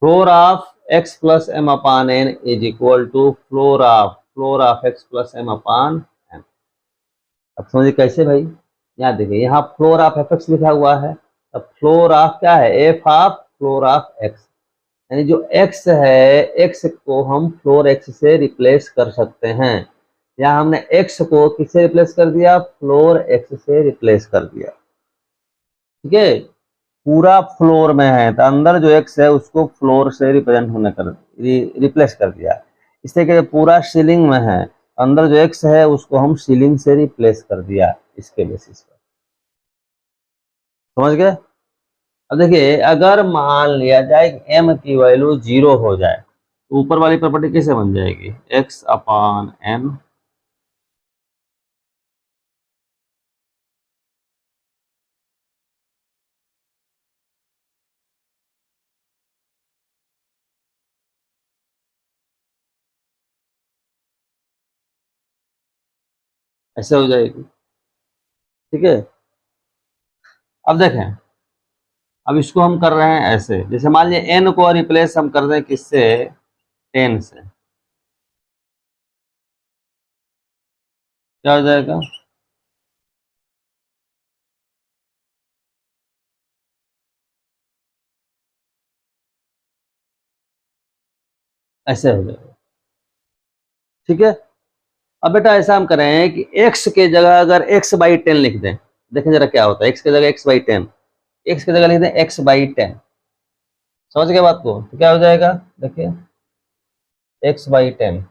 floor of x plus M upon N is equal to floor of x plus M upon N. अब समझिए कैसे भाई, यहाँ देखिए यहाँ फ्लोर ऑफ एफ एक्स लिखा हुआ है, अब फ्लोर ऑफ क्या है, F of floor of x, यानी जो एक्स है एक्स को हम फ्लोर एक्स से रिप्लेस कर सकते हैं, यहाँ हमने एक्स को किससे रिप्लेस कर दिया, फ्लोर एक्स से रिप्लेस कर दिया, ठीक है, पूरा फ्लोर में है तो अंदर जो एक्स है उसको फ्लोर से रिप्रेजेंट होने कर रिप्लेस कर दिया, इस तरीके से पूरा सीलिंग में है, अंदर जो एक्स है उसको हम सीलिंग से रिप्लेस कर दिया इसके बेसिस पर, समझ गए। अब देखिए अगर मान लिया जाए कि m की वैल्यू 0 हो जाए तो ऊपर वाली प्रॉपर्टी कैसे बन जाएगी, x अपान m, ऐसे हो जाएगी, ठीक है। अब देखें, अब इसको हम कर रहे हैं ऐसे, जैसे मान लीजिए n को रिप्लेस हम कर दें किससे, 10 से, क्या हो जाएगा, ऐसे हो जाएगा, ठीक है। अब बेटा ऐसा हम करें कि x के जगह अगर x बाई 10 लिख दें, देखें जरा क्या होता है, x की जगह x बाई 10, x की जगह लिख दें x बाई 10, समझ गए बात को, तो क्या हो जाएगा, देखिए x बाई 10,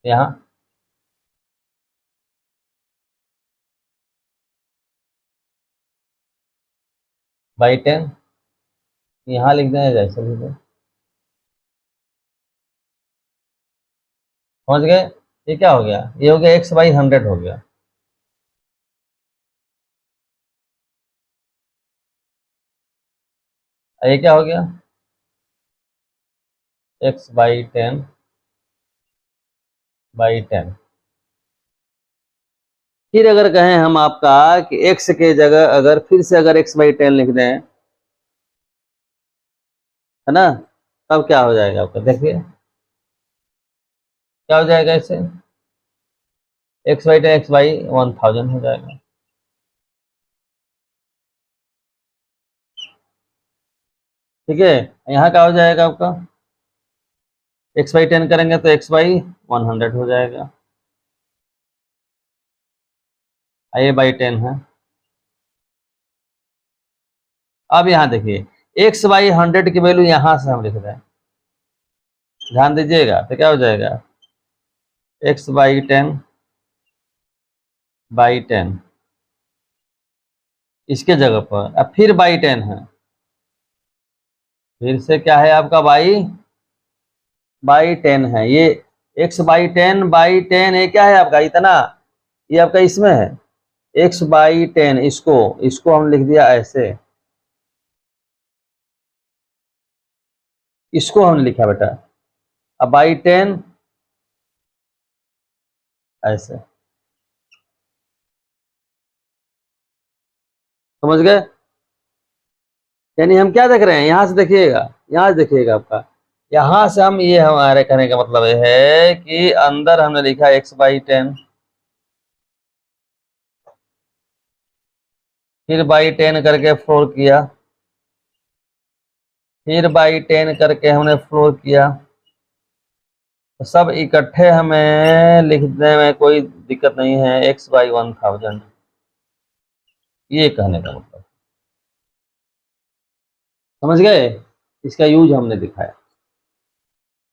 यहाँ बाई 10, यहाँ लिख दें जैसे लिख दें, समझ गए, ये क्या हो गया, ये हो गया x बाई 100 हो गया, ये क्या हो गया, x बाई 10 बाई 10। फिर अगर कहें हम आपका कि x के जगह अगर फिर से अगर x बाई 10 लिख दें, है ना, तब क्या हो जाएगा आपका, देखिए क्या हो जाएगा, इससे x बाई 10 x बाई 1000 हो जाएगा, ठीक है, यहाँ क्या हो जाएगा आपका, x/10 करेंगे तो x/100 हो जाएगा, a/10 है। अब यहाँ देखिए x/100 की वैल्यू यहां से हम लिख रहे हैं, ध्यान दीजिएगा, तो क्या हो जाएगा x/10/10 इसके जगह पर, अब फिर /10 है, फिर से क्या है आपका /10 है, ये x/10/10 ये क्या है आपका इतना, ये आपका इसमें है x/10, इसको हम लिख दिया ऐसे, इसको हमने लिखा बेटा, अब /10 ऐसे, समझ गए। यानी हम क्या देख रहे हैं, यहां से देखिएगा, यहां से देखिएगा आपका, यहां से हम, ये हमारे कहने का मतलब ये है कि अंदर हमने लिखा x/10, फिर /10 करके फ्लोर किया, फिर /10 करके हमने फ्लोर किया, तो सब इकट्ठे हमें लिखने में कोई दिक्कत नहीं है, x/1000, ये कहने का मतलब, समझ गए, इसका यूज हमने दिखाया।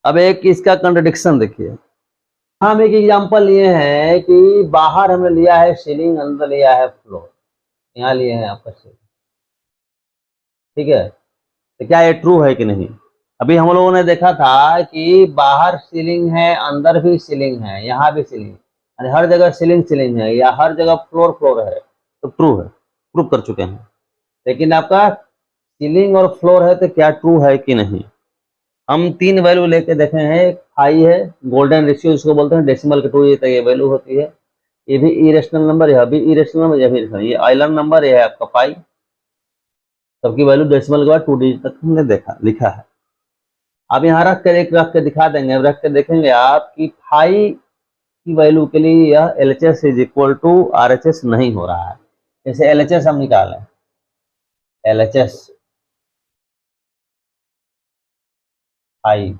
अब एक इसका कंट्रडिक्शन देखिए, हम एक एग्जांपल लिए हैं कि बाहर हमने लिया है सीलिंग, अंदर लिया है फ्लोर, यहाँ लिए हैं आपका सीलिंग, ठीक है, तो क्या ये ट्रू है कि नहीं। अभी हम लोगों ने देखा था कि बाहर सीलिंग है, अंदर भी सीलिंग है, यहाँ भी सीलिंग, यानी हर जगह सीलिंग सीलिंग है, या हर जगह फ्लोर फ्लोर है, तो ट्रू है, प्रूव कर चुके हैं। लेकिन आपका सीलिंग और फ्लोर है तो क्या ट्रू है कि नहीं, हम 3 वैल्यू लेके देखे हैं, फाई है, गोल्डन रेशियो इसको बोलते हैं, डेसिमल के 2 तक ये वैल्यू होती है, ये भी इरेशनल नंबर, यह भी इरेशनल नंबर, यह भी इरेशनल, ये आइलैंड नंबर, ये है आपका पाई, सबकी वैल्यू डेसिमल के बाद 2 डिजिट तक हमने देखा लिखा है। अब यहाँ रख कर एक रख के दिखा देंगे, रख के देखेंगे आप कि फाई की वैल्यू के लिए यह LHS is equal to RHS नहीं हो रहा है। जैसे LHS हम निकालें, LHS फाई,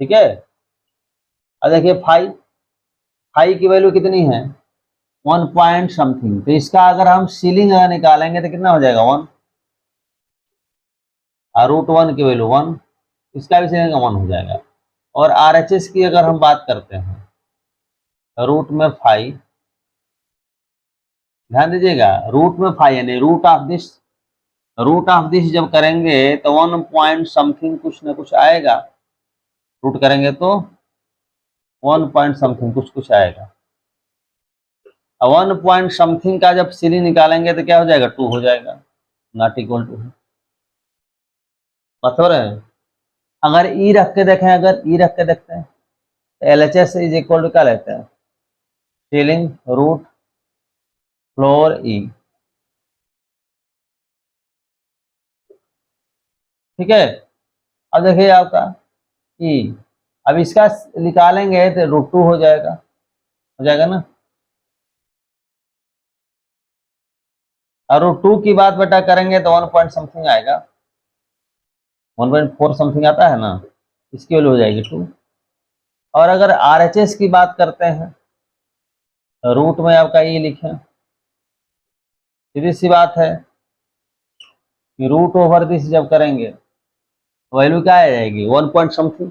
ठीक है, अब देखिए फाई, फाई की वैल्यू कितनी है 1 पॉइंट समथिंग, तो इसका अगर हम सीलिंग अगर निकालेंगे तो कितना हो जाएगा 1, और √1 की वैल्यू 1, इसका भी सीलिंग 1 हो जाएगा। और RHS की अगर हम बात करते हैं, रूट में फाई, ध्यान दीजिएगा, रूट में फाई यानी रूट ऑफ दिस जब करेंगे तो 1 पॉइंट समथिंग कुछ ना कुछ आएगा, रूट करेंगे तो 1 पॉइंट समथिंग कुछ आएगा। 1 पॉइंट समथिंग का जब सीलिंग निकालेंगे तो क्या हो जाएगा 2 हो जाएगा, नॉट इक्वल टू, बात हो रहे हैं। अगर ई रख के देखें, अगर ई रख के देखते हैं तो LHS इज इक्वल टू क्या लेते हैं, सीलिंग रूट फ्लोर ई, ठीक है। अब देखिए आपका ई, अब इसका निकालेंगे तो √2 हो जाएगा ना, और √2 की बात बेटा करेंगे तो 1 पॉइंट समथिंग आएगा, 1.4 समथिंग आता है ना, इसकी वैल्यू हो जाएगी 2। और अगर RHS की बात करते हैं तो रूट में आपका ई लिखें, सीधी सी बात है कि रूट ओवर दिस जब करेंगे वैल्यू क्या आ जाएगी 1 पॉइंट समथिंग,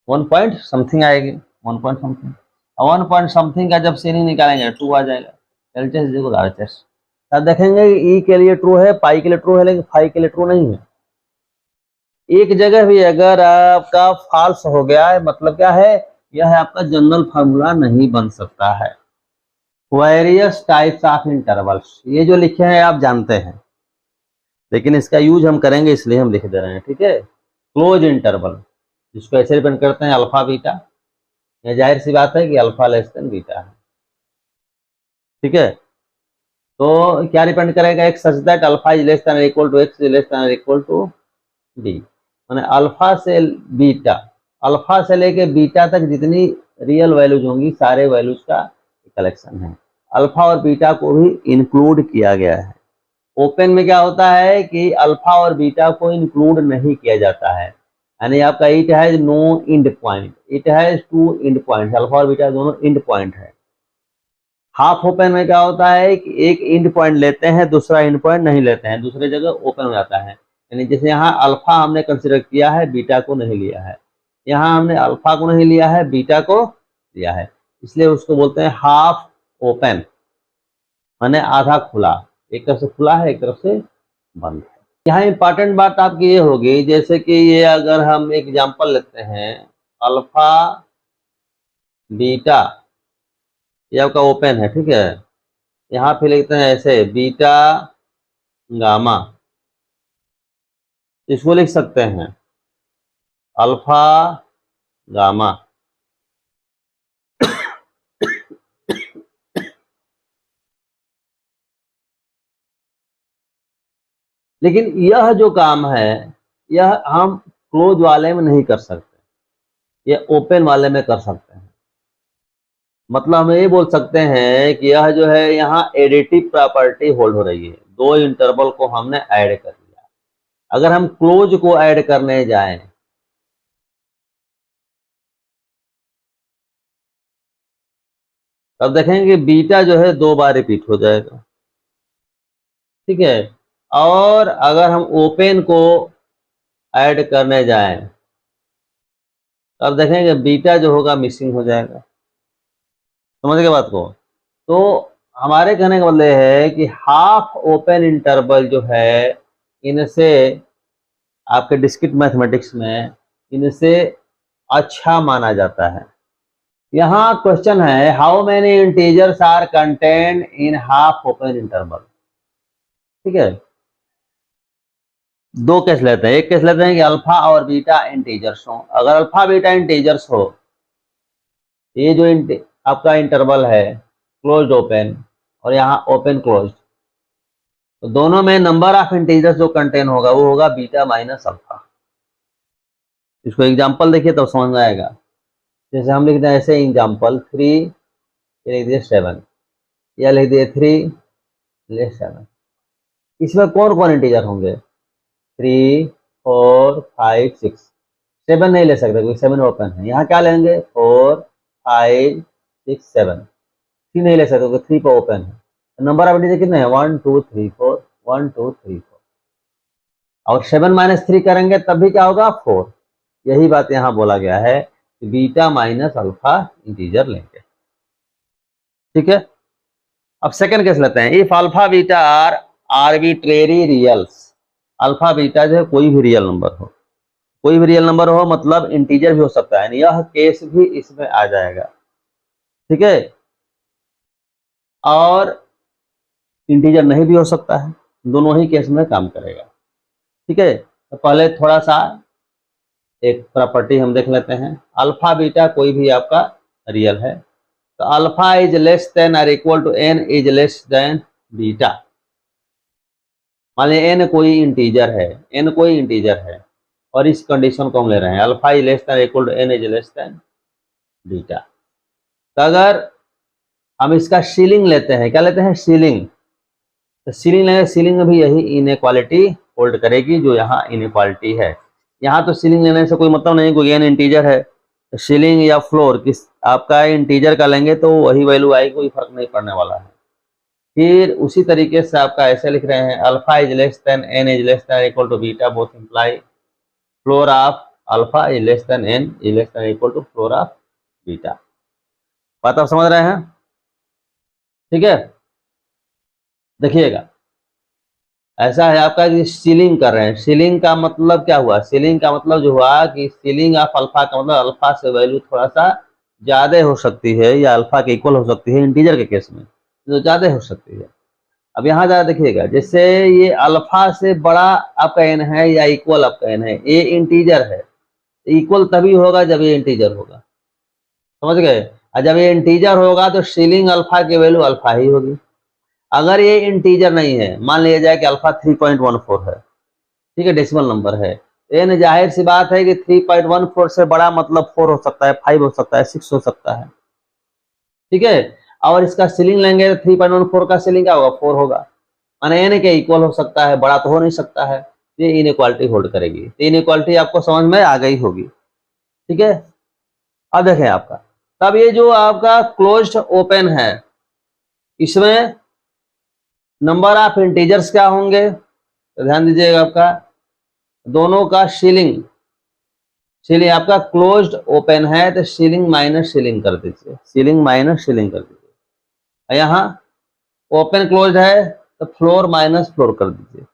1 पॉइंट समथिंग आएगी, 1 पॉइंट समथिंग, 1 पॉइंट समथिंग का जब सीलिंग निकालेंगे 2 आ जाएगा, LHS इक्वल RHS। तब देखेंगे ई के लिए ट्रू है, पाई के लिए ट्रू है, लेकिन फाई के लिए ट्रू नहीं है। एक जगह भी अगर आपका फॉल्स हो गया है, मतलब क्या है, यह आपका जनरल फार्मूला नहीं बन सकता है। वेरियस टाइप्स ऑफ इंटरवल्स, ये जो लिखे हैं आप जानते हैं, लेकिन इसका यूज हम करेंगे इसलिए हम लिख दे रहे हैं, ठीक है। क्लोज इंटरवल, जिसको ऐसे डिपेंड करते हैं अल्फा बीटा, यह जाहिर सी बात है कि अल्फा लेस देन बीटा है, ठीक है। तो क्या डिपेंड करेगा, एक such that alpha is less than equal to X is less than equal to D, माने अल्फा से बीटा, अल्फा से लेके बीटा तक जितनी रियल वैल्यूज होंगी सारे वैल्यूज का कलेक्शन है, अल्फा और बीटा को भी इंक्लूड किया गया है, ओपन में क्या होता है कि अल्फा और बीटा को इंक्लूड नहीं किया जाता है, यानी आपका it has no end point, it has two end point, alpha और बीटा दोनों एंड पॉइंट है। हाफ ओपन में क्या होता है कि एक एंड पॉइंट लेते हैं, दूसरा एंड पॉइंट नहीं लेते हैं, दूसरी जगह ओपन हो जाता है। यानी जैसे यहाँ अल्फा हमने कंसिडर किया है, बीटा को नहीं लिया है, यहाँ हमने अल्फा को नहीं लिया है, बीटा को लिया है, इसलिए उसको बोलते हैं हाफ ओपन, माने आधा खुला, एक तरफ से खुला है, एक तरफ से बंद है। यहाँ इंपॉर्टेंट बात आपकी ये होगी, जैसे कि ये अगर हम एग्जांपल लेते हैं, अल्फा बीटा, ये आपका ओपन है, ठीक है, यहाँ पे लिखते हैं ऐसे बीटा गामा, इसको लिख सकते हैं अल्फा गामा। लेकिन यह जो काम है, यह हम क्लोज वाले में नहीं कर सकते, ये ओपन वाले में कर सकते हैं। मतलब हम ये बोल सकते हैं कि यह जो है यहाँ एडिटिव प्रॉपर्टी होल्ड हो रही है, दो इंटरवल को हमने ऐड कर लिया। अगर हम क्लोज को ऐड करने जाएं, तब देखेंगे बीटा जो है 2 बार रिपीट हो जाएगा, ठीक है। और अगर हम ओपन को ऐड करने जाएं, तब देखेंगे बीटा जो होगा मिसिंग हो जाएगा। समझ गए बात को? तो हमारे कहने का मतलब है कि हाफ ओपन इंटरवल जो है, इनसे आपके डिस्क्रीट मैथमेटिक्स में इनसे अच्छा माना जाता है। यहाँ क्वेश्चन है, how many integers are contained in half open interval, ठीक है। दो केस लेते हैं, एक केस लेते हैं कि अल्फा और बीटा इंटीजर्स हो। अगर अल्फा बीटा इंटीजर्स हो, ये जो आपका इंटरवल है क्लोज्ड ओपन और यहाँ ओपन क्लोज्ड, तो दोनों में नंबर ऑफ इंटीजर्स जो कंटेन होगा वो होगा बीटा माइनस अल्फा। इसको एग्जांपल देखिए तब समझ में आएगा। जैसे हम लिखते हैं ऐसे एग्जांपल 3, ये लिख दिए 7, या लिख दिए 3 लेस 7। इसमें कौन कौन इंटीजर होंगे? 3, 4, 5, 6। 7 नहीं ले सकते क्योंकि 7 ओपन है। यहाँ क्या लेंगे? 4, 5, 6, 7। 3 नहीं ले सकते क्योंकि 3 पर ओपन है। नंबर ऑफ इंटीजर कितने हैं? 1, 2, 3, 4, 1, 2, 3, 4। और 7 माइनस 3 करेंगे तब भी क्या होगा? 4। यही बात यहाँ बोला गया है कि बीटा माइनस अल्फा इंटीजर लेंगे, ठीक है। अब सेकंड केस लेते हैं, if alpha beta are arbitrary reals. Alpha beta जो है कोई भी रियल नंबर हो, कोई भी रियल नंबर हो, मतलब इंटीजर भी हो सकता है, यह केस भी इसमें आ जाएगा, ठीक है। और इंटीजर नहीं भी हो सकता है, दोनों ही केस में काम करेगा, ठीक है। तो पहले थोड़ा सा एक प्रॉपर्टी हम देख लेते हैं, अल्फा बीटा कोई भी आपका रियल है, तो अल्फा इज लेस देन और equal to N is less than beta. मान लीजिए एन कोई इंटीजर है, एन कोई इंटीजर है, और इस कंडीशन को हम ले रहे हैं alpha is less than equal to N is less than beta. तो अगर हम इसका सीलिंग लेते हैं, क्या लेते हैं? सीलिंग। तो सीलिंग लेंगे, सीलिंग में भी यही इनइक्वालिटी होल्ड करेगी जो यहाँ इनइक्वालिटी है। यहाँ तो सीलिंग लेने से कोई मतलब नहीं, कोई एन इंटीजर है, तो सीलिंग या फ्लोर किस आपका इंटीजर का लेंगे तो वही वैल्यू आएगी, कोई फर्क नहीं पड़ने वाला है। फिर उसी तरीके से आपका ऐसे लिख रहे हैं, alpha is less than N is less than equal to beta, both imply floor of alpha is less than N is less than equal to floor of beta. बात आप समझ रहे हैं? ठीक है, देखिएगा ऐसा है आपका कि सीलिंग कर रहे हैं। सीलिंग का मतलब क्या हुआ? सीलिंग का मतलब जो हुआ कि सीलिंग ऑफ अल्फा का मतलब अल्फा से वैल्यू थोड़ा सा ज्यादा हो सकती है या अल्फा के इक्वल हो सकती है, इंटीजर के केस में जो ज्यादा हो सकती है। अब यहाँ जरा देखिएगा, जैसे ये अल्फा से बड़ा आपका एन है या इक्वल आपका एन है, ये इंटीजर है, इक्वल तभी होगा जब ये इंटीजर होगा, समझ गए। और जब ये इंटीजर होगा तो सीलिंग अल्फा की वैल्यू अल्फा ही होगी। अगर ये इंटीजर नहीं है, मान लिया जाए कि अल्फा 3.14 है, ठीक है, डेसिमल नंबर है, एन जाहिर सी बात है कि 3.14 से बड़ा मतलब 4 हो सकता है, 5 हो सकता है, 6 हो सकता है, ठीक है। और इसका सीलिंग लेंगे तो 3.14 का सीलिंग क्या होगा? 4 होगा। माने एन के इक्वल हो सकता है, बड़ा तो हो नहीं सकता है, ये इनइक्वालिटी होल्ड करेगी। तो इनइक्वालिटी आपको समझ में आ गई होगी, ठीक है। अब देखें आपका, तब ये जो आपका क्लोज्ड ओपन है, इसमें नंबर ऑफ इंटीजर्स क्या होंगे, तो ध्यान दीजिएगा आपका दोनों का सीलिंग, सीलिंग आपका क्लोज्ड ओपन है तो सीलिंग माइनस सीलिंग कर दीजिए, सीलिंग माइनस सीलिंग कर दीजिए। यहाँ ओपन क्लोज्ड है तो फ्लोर माइनस फ्लोर कर दीजिए।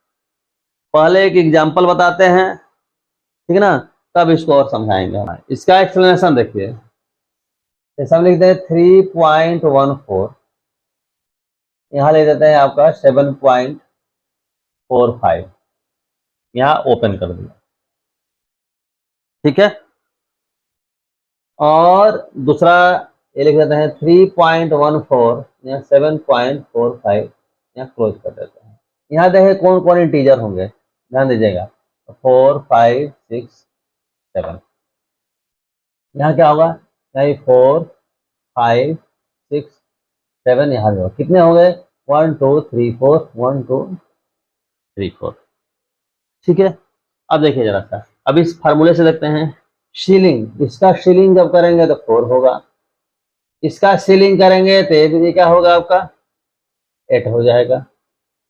पहले एक एग्जांपल बताते हैं, ठीक है ना, तब इसको और समझाएंगे। इसका एक्सप्लेनेशन देखिए, जैसे हम लिखते हैं 3.14, यहाँ ले देते हैं आपका 7.45, यहाँ ओपन कर दिया, ठीक है। और दूसरा ये लिख देते हैं 3.14, यहाँ 7.45, यहाँ क्लोज कर देते हैं। यहाँ देखें कौन कौन इंटीजर होंगे, ध्यान दीजिएगा 4, 5, 6, 7। यहाँ क्या होगा, यहाँ 4, 5, 6, 7, यहाँ जो कितने हो गए 1, 2, 3, 4, 1, 2, 3, 4, ठीक है। अब देखिए जरा सा, अब इस फार्मूले से देखते हैं सीलिंग, इसका सीलिंग जब करेंगे तो 4 होगा, इसका सीलिंग करेंगे तो ये क्या होगा आपका 8 हो जाएगा।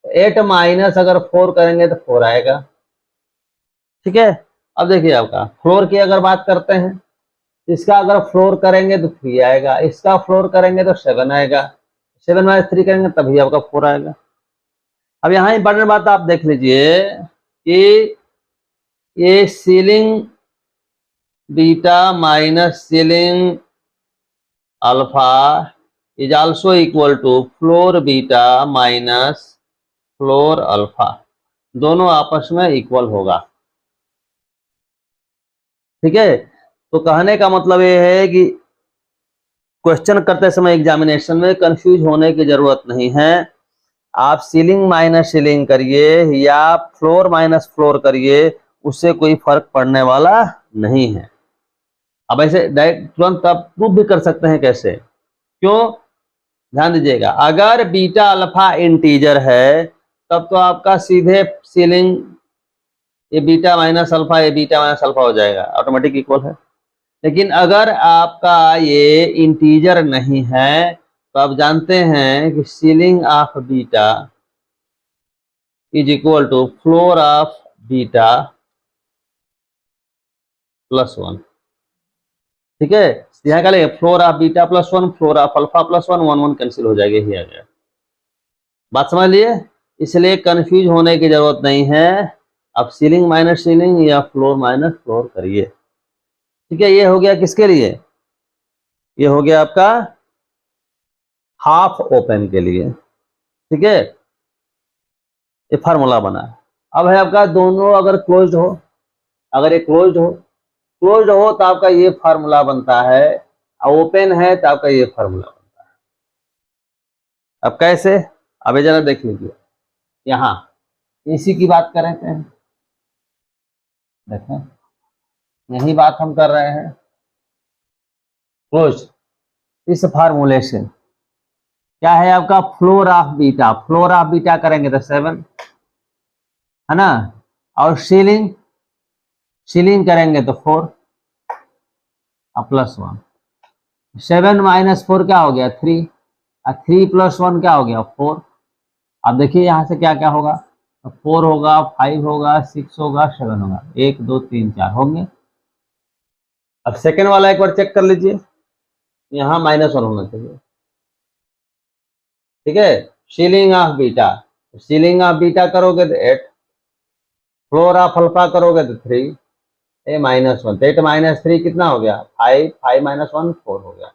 8 माइनस अगर 4 करेंगे तो 4 आएगा, ठीक है। अब देखिए आपका फ्लोर की अगर बात करते हैं, इसका अगर फ्लोर करेंगे तो 3 आएगा, इसका फ्लोर करेंगे तो 7 आएगा, 7 माइनस 3 करेंगे तभी आपका 4 आएगा। अब यहाँ इंपॉर्टेंट बात आप देख लीजिए कि ये ceiling beta minus ceiling alpha is also equal to floor beta minus floor alpha, दोनों आपस में इक्वल होगा, ठीक है। तो कहने का मतलब ये है कि क्वेश्चन करते समय एग्जामिनेशन में कंफ्यूज होने की जरूरत नहीं है। आप सीलिंग माइनस सीलिंग करिए या फ्लोर माइनस फ्लोर करिए, उससे कोई फर्क पड़ने वाला नहीं है। अब ऐसे डायरेक्ट तुरंत आप प्रूफ भी कर सकते हैं, कैसे, क्यों, ध्यान दीजिएगा, अगर बीटा अल्फा इंटीजर है तब तो आपका सीधे सीलिंग ये बीटा माइनस अल्फा, ये बीटा माइनस अल्फा हो जाएगा, ऑटोमेटिक इक्वल है। लेकिन अगर आपका ये इंटीजर नहीं है तो आप जानते हैं कि ceiling of beta is equal to floor of beta plus 1, ठीक है। यहाँ क्या लेंगे, floor of beta plus 1, floor of alpha plus 1, 1 1 cancel हो जाएगा, ही आ गया। बात समझ लिए, इसलिए कंफ्यूज होने की जरूरत नहीं है, आप सीलिंग माइनस सीलिंग या फ्लोर माइनस फ्लोर करिए, ठीक है। ये हो गया किसके लिए, ये हो गया आपका हाफ ओपन के लिए, ठीक है। ये फार्मूला बना है। अब है आपका दोनों अगर क्लोज्ड हो, अगर ये क्लोज्ड हो तो आपका ये फार्मूला बनता है, ओपन है तो आपका ये फार्मूला बनता है। अब कैसे, अब ये जरा देख लीजिए, यहाँ इसी की बात कर रहे थे, देखें यही बात हम कर रहे हैं, क्लोज। इस फार्मूले से क्या है आपका floor of beta, floor of beta करेंगे तो 7 है ना, और सीलिंग, सीलिंग करेंगे तो 4 प्लस 1, 7 माइनस 4 क्या हो गया 3, और 3 प्लस 1 क्या हो गया 4। अब देखिए यहाँ से क्या क्या होगा, 4 होगा, 5 होगा, 6 होगा, 7 होगा, 1 2 3 4 होंगे। अब सेकेंड वाला एक बार चेक कर लीजिए, यहाँ -1 होना चाहिए, ठीक है। Ceiling of beta, ceiling of beta करोगे तो 8, फ्लोर ऑफ अल्फा करोगे तो 3, ए -1, 8 माइनस 3 कितना हो गया 5, 5 माइनस 1 4 हो गया।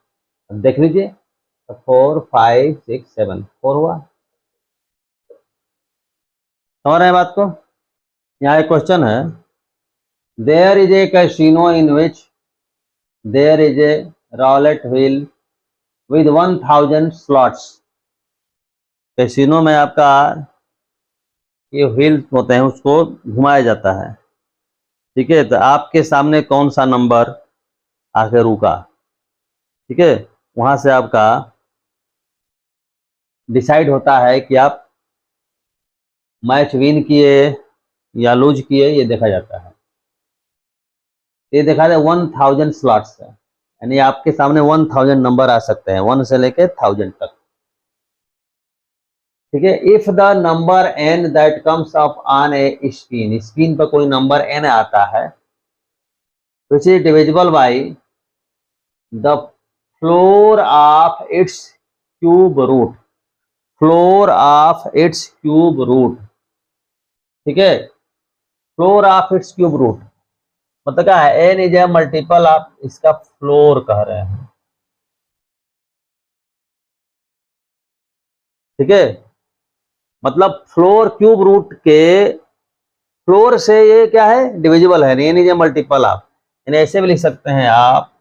अब देख लीजिए 4 5 6 7 4 हुआ, समझ रहे हैं बात को। यहाँ एक क्वेश्चन है, there is a casino in which there is a roulette wheel with 1000 slots। Casino में आपका ये व्हील होते हैं, उसको घुमाया जाता है, ठीक है। तो आपके सामने कौन सा नंबर आके रुका, ठीक है, वहां से आपका डिसाइड होता है कि आप मैच विन किए या लूज किए, ये देखा जाता है। ये देखा जाए 1000 स्लॉट्स है, यानी आपके सामने 1000 नंबर आ सकते हैं, 1 से लेके 1000 तक। ठीक है, if the number n that comes up on a spin, spin पर कोई नंबर n आता है, which is divisible by the floor of its cube root, floor of its cube root. ठीक है, floor of its cube root मतलब क्या है, N is a multiple of इसका फ्लोर कह रहे हैं। ठीक है, मतलब फ्लोर क्यूब रूट के फ्लोर से ये क्या है, डिविजिबल है, N is a multiple of, यानी ऐसे भी लिख सकते हैं आप,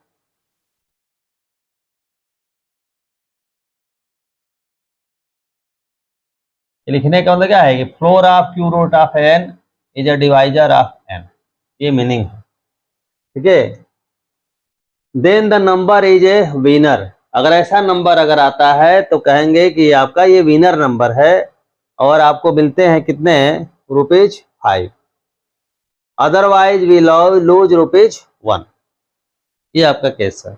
लिखने का मतलब क्या है कि floor of cube root of N is a divisor of N, ये मीनिंग है। ठीक है, then the number is a winner, अगर ऐसा नंबर अगर आता है तो कहेंगे कि आपका ये विनर नंबर है और आपको मिलते हैं कितने, ₹5, अदरवाइज वी लूज ₹1। ये आपका केस है।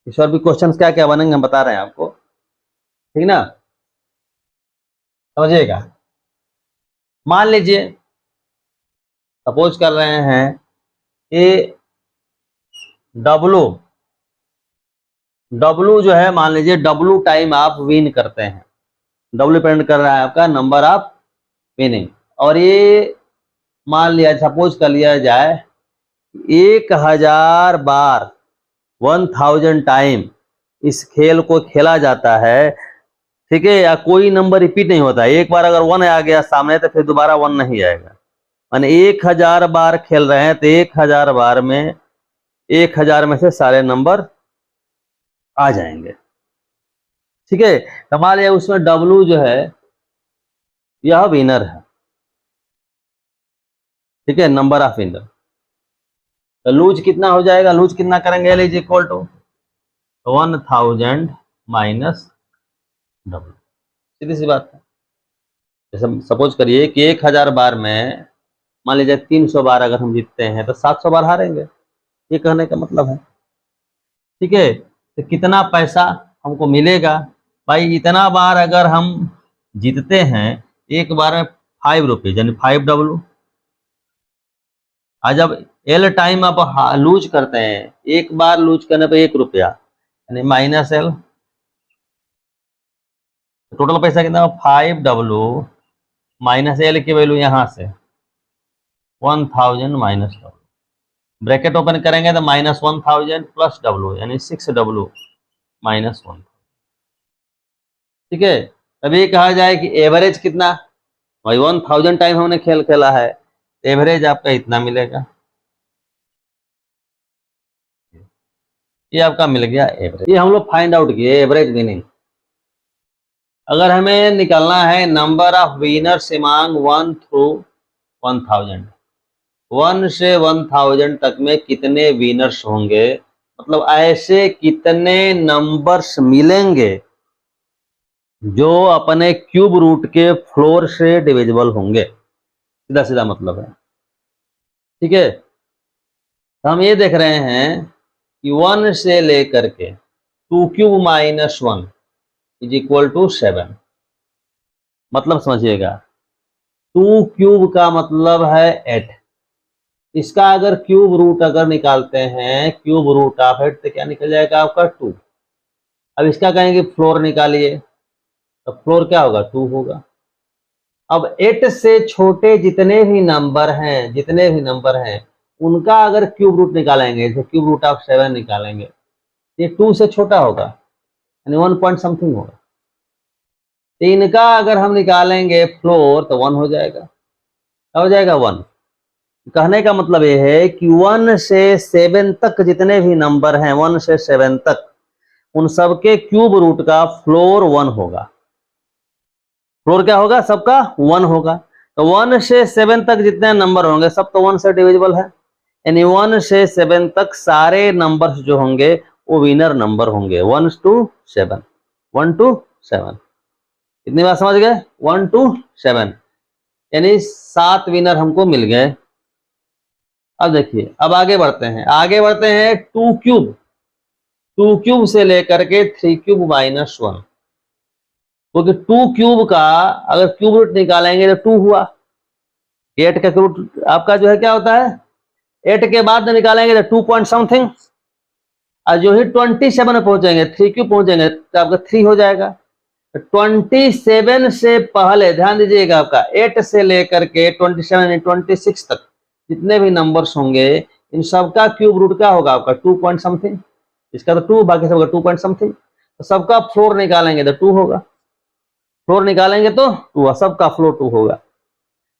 इस और भी क्वेश्चंस क्या क्या बनेंगे हम बता रहे हैं आपको, ठीक ना, समझिएगा। मान लीजिए सपोज कर रहे हैं कि डब्लू जो है, मान लीजिए डब्लू टाइम आप विन करते हैं, डब्लू डिपेंड कर रहा है आपका नंबर ऑफ विनिंग, और ये मान लिया सपोज कर लिया जाए 1000 बार 1000 टाइम इस खेल को खेला जाता है। ठीक है, या कोई नंबर रिपीट नहीं होता है, एक बार अगर 1 आ गया सामने तो फिर दोबारा 1 नहीं आएगा, माने 1000 बार खेल रहे हैं तो 1000 बार में 1000 में से सारे नंबर आ जाएंगे। ठीक है, तो मान लिया उसमें डब्लू जो है यह विनर है। ठीक है, नंबर ऑफ विनर, तो लूज कितना हो जाएगा, लूज कितना करेंगे, L is equal to 1000 minus W, सीधी सी बात है। जैसे सपोज करिए कि 1000 बार में मान लीजिए 300 बार अगर हम जीतते हैं तो 700 बार हारेंगे, ये कहने का मतलब है। ठीक है, तो कितना पैसा हमको मिलेगा, भाई इतना बार अगर हम जीतते हैं, एक बार में ₹5 यानी 5W, और जब L टाइम आप लूज करते हैं, एक बार लूज करने पर ₹1 यानी -L, टोटल पैसा कितना, 5W माइनस L की वैल्यू यहाँ से 1000 माइनस W, ब्रैकेट ओपन करेंगे तो -1000 प्लस W यानी 6W माइनस 1। ठीक है, तभी कहा जाए कि एवरेज कितना, भाई 1000 टाइम हमने खेल खेला है, एवरेज आपका इतना मिलेगा, ये आपका मिल गया एवरेज। ये हम लोग फाइंड आउट किए एवरेज विनिंग। अगर हमें निकालना है number of winners among 1 through 1000, 1 से 1000 तक में कितने विनर्स होंगे, मतलब ऐसे कितने नंबर्स मिलेंगे जो अपने क्यूब रूट के फ्लोर से डिविजिबल होंगे, सीधा सीधा मतलब है। ठीक है, तो हम ये देख रहे हैं कि 1 से लेकर के 2 cube minus 1 is equal to 7, मतलब समझिएगा 2 क्यूब का मतलब है 8, इसका अगर क्यूब रूट अगर निकालते हैं, क्यूब रूट ऑफ 8 तो क्या निकल जाएगा आपका 2। अब इसका कहेंगे फ्लोर निकालिए, तो फ्लोर क्या होगा, 2 होगा। अब 8 से छोटे जितने भी नंबर हैं उनका अगर क्यूब रूट निकालेंगे, जैसे क्यूब रूट ऑफ 7 निकालेंगे, ये 2 से छोटा होगा यानी 1 पॉइंट समथिंग होगा, तो इनका अगर हम निकालेंगे फ्लोर तो 1 हो जाएगा, क्या हो जाएगा 1। कहने का मतलब ये है कि 1 से 7 तक जितने भी नंबर हैं, 1 से 7 तक, उन सबके क्यूब रूट का फ्लोर 1 होगा। फ्लोर क्या होगा, सबका 1 होगा। तो 1 से 7 तक जितने नंबर होंगे सब तो 1 से डिविजिबल है, यानी 1 से 7 तक सारे नंबर्स जो होंगे वो विनर नंबर होंगे, 1 to 7, 1 to 7। इतनी बात समझ गए, 1 to 7। यानी 7 विनर हमको मिल गए। अब देखिए, अब आगे बढ़ते हैं, आगे बढ़ते हैं 2 क्यूब, 2 क्यूब से लेकर के 3 क्यूब माइनस 1, क्योंकि 2 क्यूब का अगर क्यूब रूट निकालेंगे तो 2 हुआ। 8 का रूट आपका जो है क्या होता है, 8 के बाद निकालेंगे तो 2 पॉइंट समथिंग, और जो ही 27 में पहुंचेंगे 3 क्यूब पहुंचेंगे तो आपका 3 हो जाएगा। 27 से पहले ध्यान दीजिएगा, आपका 8 से लेकर के 27 26 तक जितने भी नंबर्स होंगे इन सबका क्यूब रूट क्या होगा आपका 2 पॉइंट समथिंग। इसका तो 2, बाकी सबका 2 पॉइंट समथिंग। तो सबका फ्लोर निकालेंगे तो 2 होगा, फ्लोर निकालेंगे तो 2, सबका फ्लोर 2 होगा।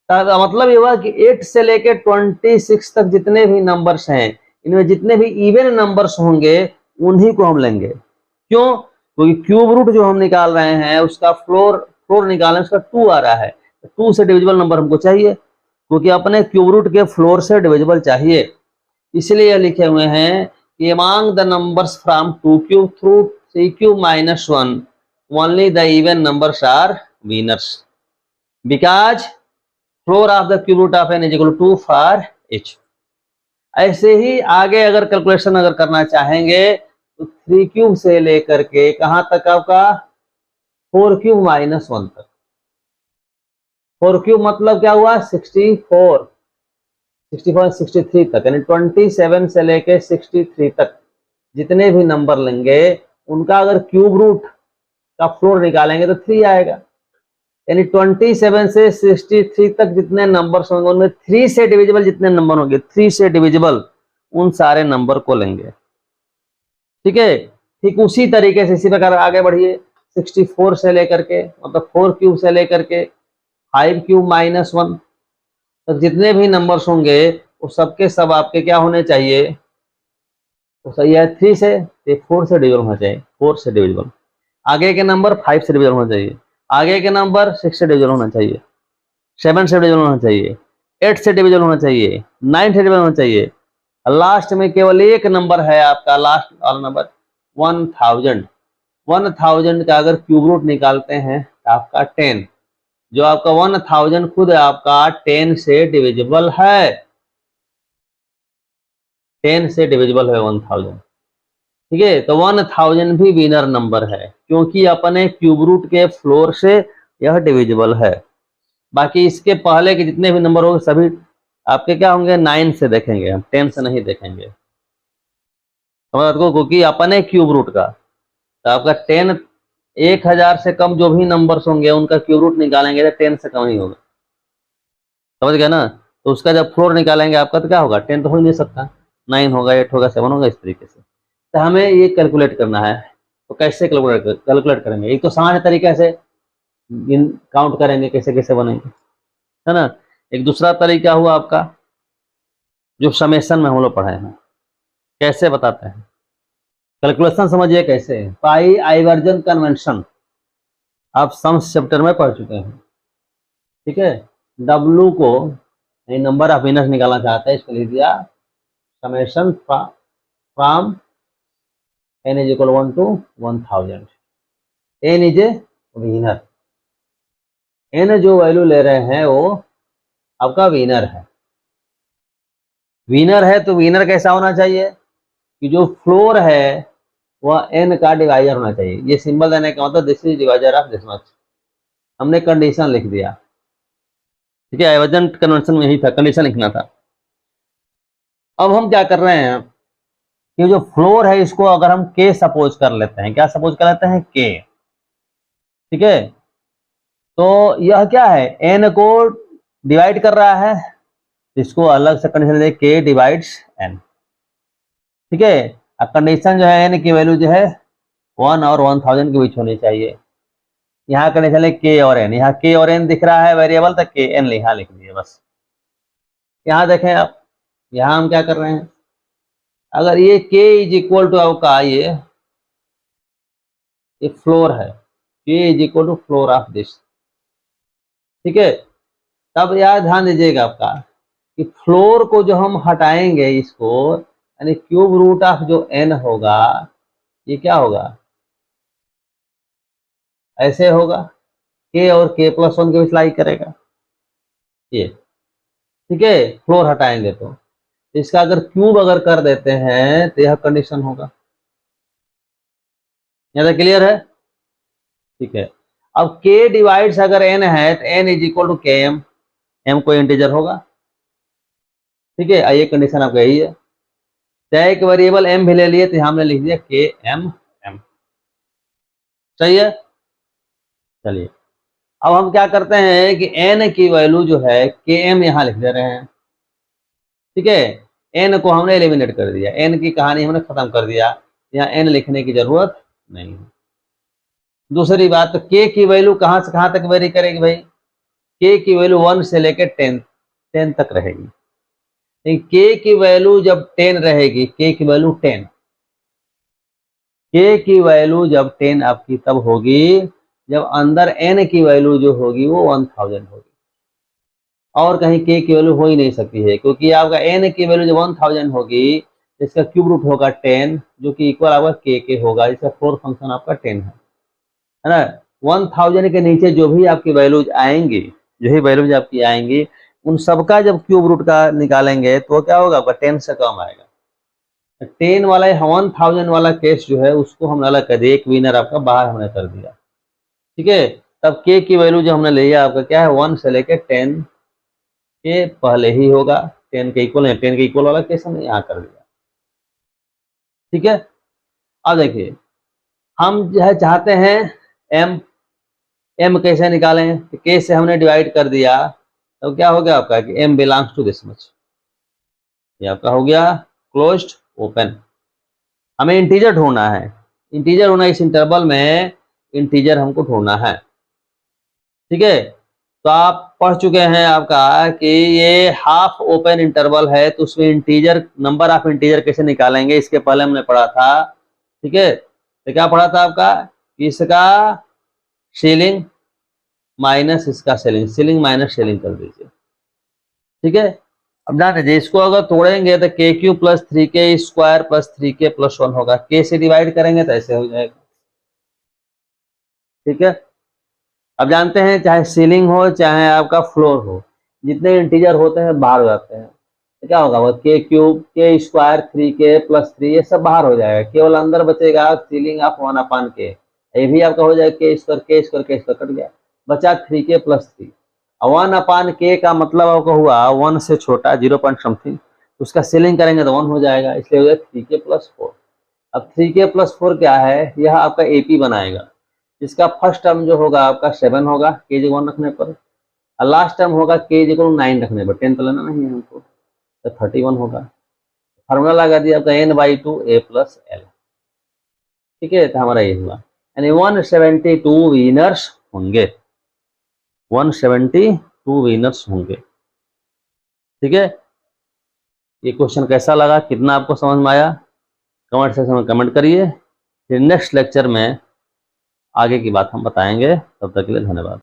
तो मतलब ये हुआ कि 8 से लेकर 26 तक जितने भी नंबर्स हैं इनमें जितने भी इवन नंबर्स होंगे उन्हीं को हम लेंगे। क्यों? क्योंकि क्यूब रूट जो हम निकाल रहे हैं उसका फ्लोर निकालना, उसका 2 आ रहा है, तो 2 से डिविजिबल नंबर हमको चाहिए, क्योंकि अपने क्यूब रूट के फ्लोर से डिविजिबल चाहिए। इसलिए यह लिखे हुए हैं कि among the numbers from 2 cube through 3 cube minus 1 only the even numbers are winners because floor of the cube root of n is equal to 2 for each। ऐसे ही आगे अगर कैलकुलेशन अगर करना चाहेंगे तो 3 क्यूब से लेकर के कहां तक आपका 4 क्यूब माइनस 1 तक। 4 क्यूब मतलब क्या हुआ 64, 63 तक, यानी 27 से लेके 63 तक जितने भी नंबर लेंगे उनका अगर क्यूब रूट का फ्लोर निकालेंगे तो 3 आएगा। यानी 27 से 63 तक जितने नंबर होंगे उनमें 3 से डिविजिबल जितने नंबर होंगे 3 से डिविजिबल उन सारे नंबर को लेंगे। ठीक है, ठीक उसी तरीके से इसी प्रकार आगे बढ़िए 64 से लेकर के मतलब 4 क्यूब से लेकर के 5 क्यूब माइनस 1 तो जितने भी नंबर्स होंगे वो सबके सब आपके क्या होने चाहिए, तो सही है 3 से 4 से डिविजन होना चाहिए, 4 से डिविजिबल। आगे के नंबर 5 से डिविजन होना चाहिए, आगे के नंबर 6 से डिविजन होना चाहिए, 7 से डिविजन होना चाहिए, 8 से डिविजन होना चाहिए, 9 से डिविजन होना चाहिए। लास्ट में केवल एक नंबर है आपका लास्ट वाला नंबर 1000। 1000 का अगर क्यूब रूट निकालते हैं तो आपका 10, जो आपका 1000 खुद आपका 10 से डिविजिबल है, 10 से डिविजिबल है 1000। ठीक है, तो 1000 भी विनर नंबर है क्योंकि अपने क्यूब रूट के फ्लोर से यह डिविजिबल है। बाकी इसके पहले के जितने भी नंबर होंगे सभी आपके क्या होंगे 9 से देखेंगे, हम 10 से नहीं देखेंगे, समझ को, क्योंकि अपने क्यूब रूट का तो आपका 10 1000 से कम जो भी नंबर्स होंगे उनका क्यूब रूट निकालेंगे तो 10 से कम ही होगा, समझ गया ना। तो उसका जब फ्लोर निकालेंगे आपका तो क्या होगा 10 तो हो ही नहीं सकता, 9 होगा, 8 होगा, 7 होगा, इस तरीके से। तो हमें ये कैलकुलेट करना है, तो कैसे कैलकुलेट करेंगे, एक तो सामान्य तरीके से काउंट करेंगे कैसे कैसे बनेंगे, है ना। एक दूसरा तरीका हुआ आपका जो समेशन में हम लोग पढ़े हैं, कैसे बताते हैं कैलकुलेशन, समझिए कैसे है। पाई आइवर्जन कन्वेंशन आप सम्स चैप्टर में पढ़ चुके हैं। ठीक है, डब्लू को नंबर ऑफ विनर्स निकालना चाहते हैं, इसको लिख दिया summation from n is equal 1 to 1000। n is a winner, n जो वैल्यू ले रहे हैं वो आपका विनर है। विनर है तो विनर कैसा होना चाहिए कि जो फ्लोर है वह n का डिवाइजर होना चाहिए। ये सिंबल देने का मतलब this is divisor of this much, हमने कंडीशन लिख दिया। ठीक है, आइवर्जन कन्वेंशन में ही था, कंडीशन लिखना था। अब हम क्या कर रहे हैं कि जो फ्लोर है इसको अगर हम k सपोज कर लेते हैं, क्या सपोज कर लेते हैं k। ठीक है, तो यह क्या है n को डिवाइड कर रहा है, इसको अलग से कंडीशन दे k डिवाइड्स n। ठीक है, अब कंडीशन जो है n की वैल्यू जो है 1 और 1000 के बीच होनी चाहिए। यहाँ कंडीशन है k और n, यहाँ k और n दिख रहा है वेरिएबल तो k n यहाँ लिख दिए बस। यहाँ देखें आप, यहाँ हम क्या कर रहे हैं, अगर ये k इज इक्वल टू आपका ये फ्लोर है, k is equal to floor of this. ठीक है, तब यार ध्यान दीजिएगा आपका कि फ्लोर को जो हम हटाएंगे इसको, यानी क्यूब रूट ऑफ जो n होगा ये क्या होगा, ऐसे होगा k और k+1 के बीच लाई करेगा। ये, ठीक है, फ्लोर हटाएंगे तो इसका अगर क्यूब अगर कर देते हैं तो यह कंडीशन होगा। यहाँ तक क्लियर है? ठीक है। अब k डिवाइड्स अगर n है तो n इज इक्वल टू के एम कोई इंटीजर होगा, ठीक है। ये कंडीशन आपका यही है। चाहे एक वेरिएबल m भी ले लिए तो हमने लिख दिया के एम एम, सही है। चलिए अब हम क्या करते हैं कि n की वैल्यू जो है के एम यहां लिख दे रहे हैं, ठीक है। n को हमने एलिमिनेट कर दिया, n की कहानी हमने खत्म कर दिया, यहाँ n लिखने की जरूरत नहीं है। दूसरी बात, तो k की वैल्यू कहां से कहां तक वेरी करेगी भाई? k की वैल्यू 1 से लेकर 10 तक रहेगी। k की वैल्यू जब 10 रहेगी, k की वैल्यू 10, k की वैल्यू जब 10 आपकी तब होगी जब अंदर n की वैल्यू जो होगी वो 1000 होगी, और कहीं k की वैल्यू हो ही नहीं सकती है, क्योंकि आपका n की वैल्यू जब 1000 होगी इसका क्यूब रूट होगा 10, जो कि इक्वल आपका k होगा। इसका फोर्थ फंक्शन आपका 10 है ना। 1000 के नीचे जो भी आपकी वैल्यूज आएंगी, जो ही वैल्यूज आपकी आएंगी, उन सबका जब क्यूब रूट का निकालेंगे तो क्या होगा आपका 10 से कम आएगा। 10 वाला 1000 वाला केस जो है उसको हमने अलग कर दिया, एक विनर आपका बाहर हमने कर दिया, ठीक है। तब k की वैल्यू जो हमने लिया आपका क्या है 1 से लेके 10 के पहले ही होगा, 10 के इक्वल है, 10 के इक्वल वाला केस हमने यहाँ कर दिया, ठीक है। अब देखिए हम जो है चाहते हैं m कैसे निकालें, तो k से हमने डिवाइड कर दिया तो क्या हो गया आपका कि m belongs to this much, ये आपका हो गया क्लोज्ड ओपन। हमें इंटीजर ढूंढना है, इंटीजर होना इस इंटरवल में, इंटीजर हमको ढूंढना है, ठीक है। तो आप पढ़ चुके हैं आपका कि ये हाफ ओपन इंटरवल है, तो उसमें इंटीजर नंबर ऑफ इंटीजर कैसे निकालेंगे इसके पहले हमने पढ़ा था, ठीक है। तो क्या पढ़ा था आपका, इसका सीलिंग माइनस इसका सेलिंग, सीलिंग माइनस सेलिंग कर दीजिए, ठीक है। अब ध्यान दीजिए इसको अगर तोड़ेंगे तो के Q plus 3k square plus 3k plus 1 होगा, k से डिवाइड करेंगे तो ऐसे हो जाएगा, ठीक है। अब जानते हैं चाहे सीलिंग हो चाहे आपका फ्लोर हो, जितने इंटीजर होते हैं बाहर हो जाते हैं, तो क्या होगा वो के क्यूब के स्क्वायर 3k प्लस 3 ये सब बाहर हो जाएगा, केवल अंदर बचेगा सीलिंग ऑफ 1/k, ये भी आपका हो जाएगा के स्क्वायर कट गया, बचा 3k प्लस 3। 1/k का मतलब आपका हुआ 1 से छोटा 0 पॉइंट समथिंग, उसका सीलिंग करेंगे तो 1 हो जाएगा, इसलिए हो जाएगा 3k प्लस 4। अब 3k प्लस 4 क्या है, यह आपका AP बनाएगा। इसका फर्स्ट टर्म जो होगा आपका 7 होगा k जी 1 रखने पर, और लास्ट टर्म होगा k जी 9 रखने पर, 10 तो लेना नहीं है हमको, तो 31 होगा। फार्मूला लगा दिया आपका n/2 a प्लस l, ठीक है। तो हमारा ये हुआ, यानी 172 विनर्स होंगे, 172 विनर्स होंगे, ठीक है। ये क्वेश्चन कैसा लगा, कितना आपको समझ में आया, कमेंट सेक्शन में कमेंट करिए। फिर नेक्स्ट लेक्चर में आगे की बात हम बताएंगे, तब तक के लिए धन्यवाद।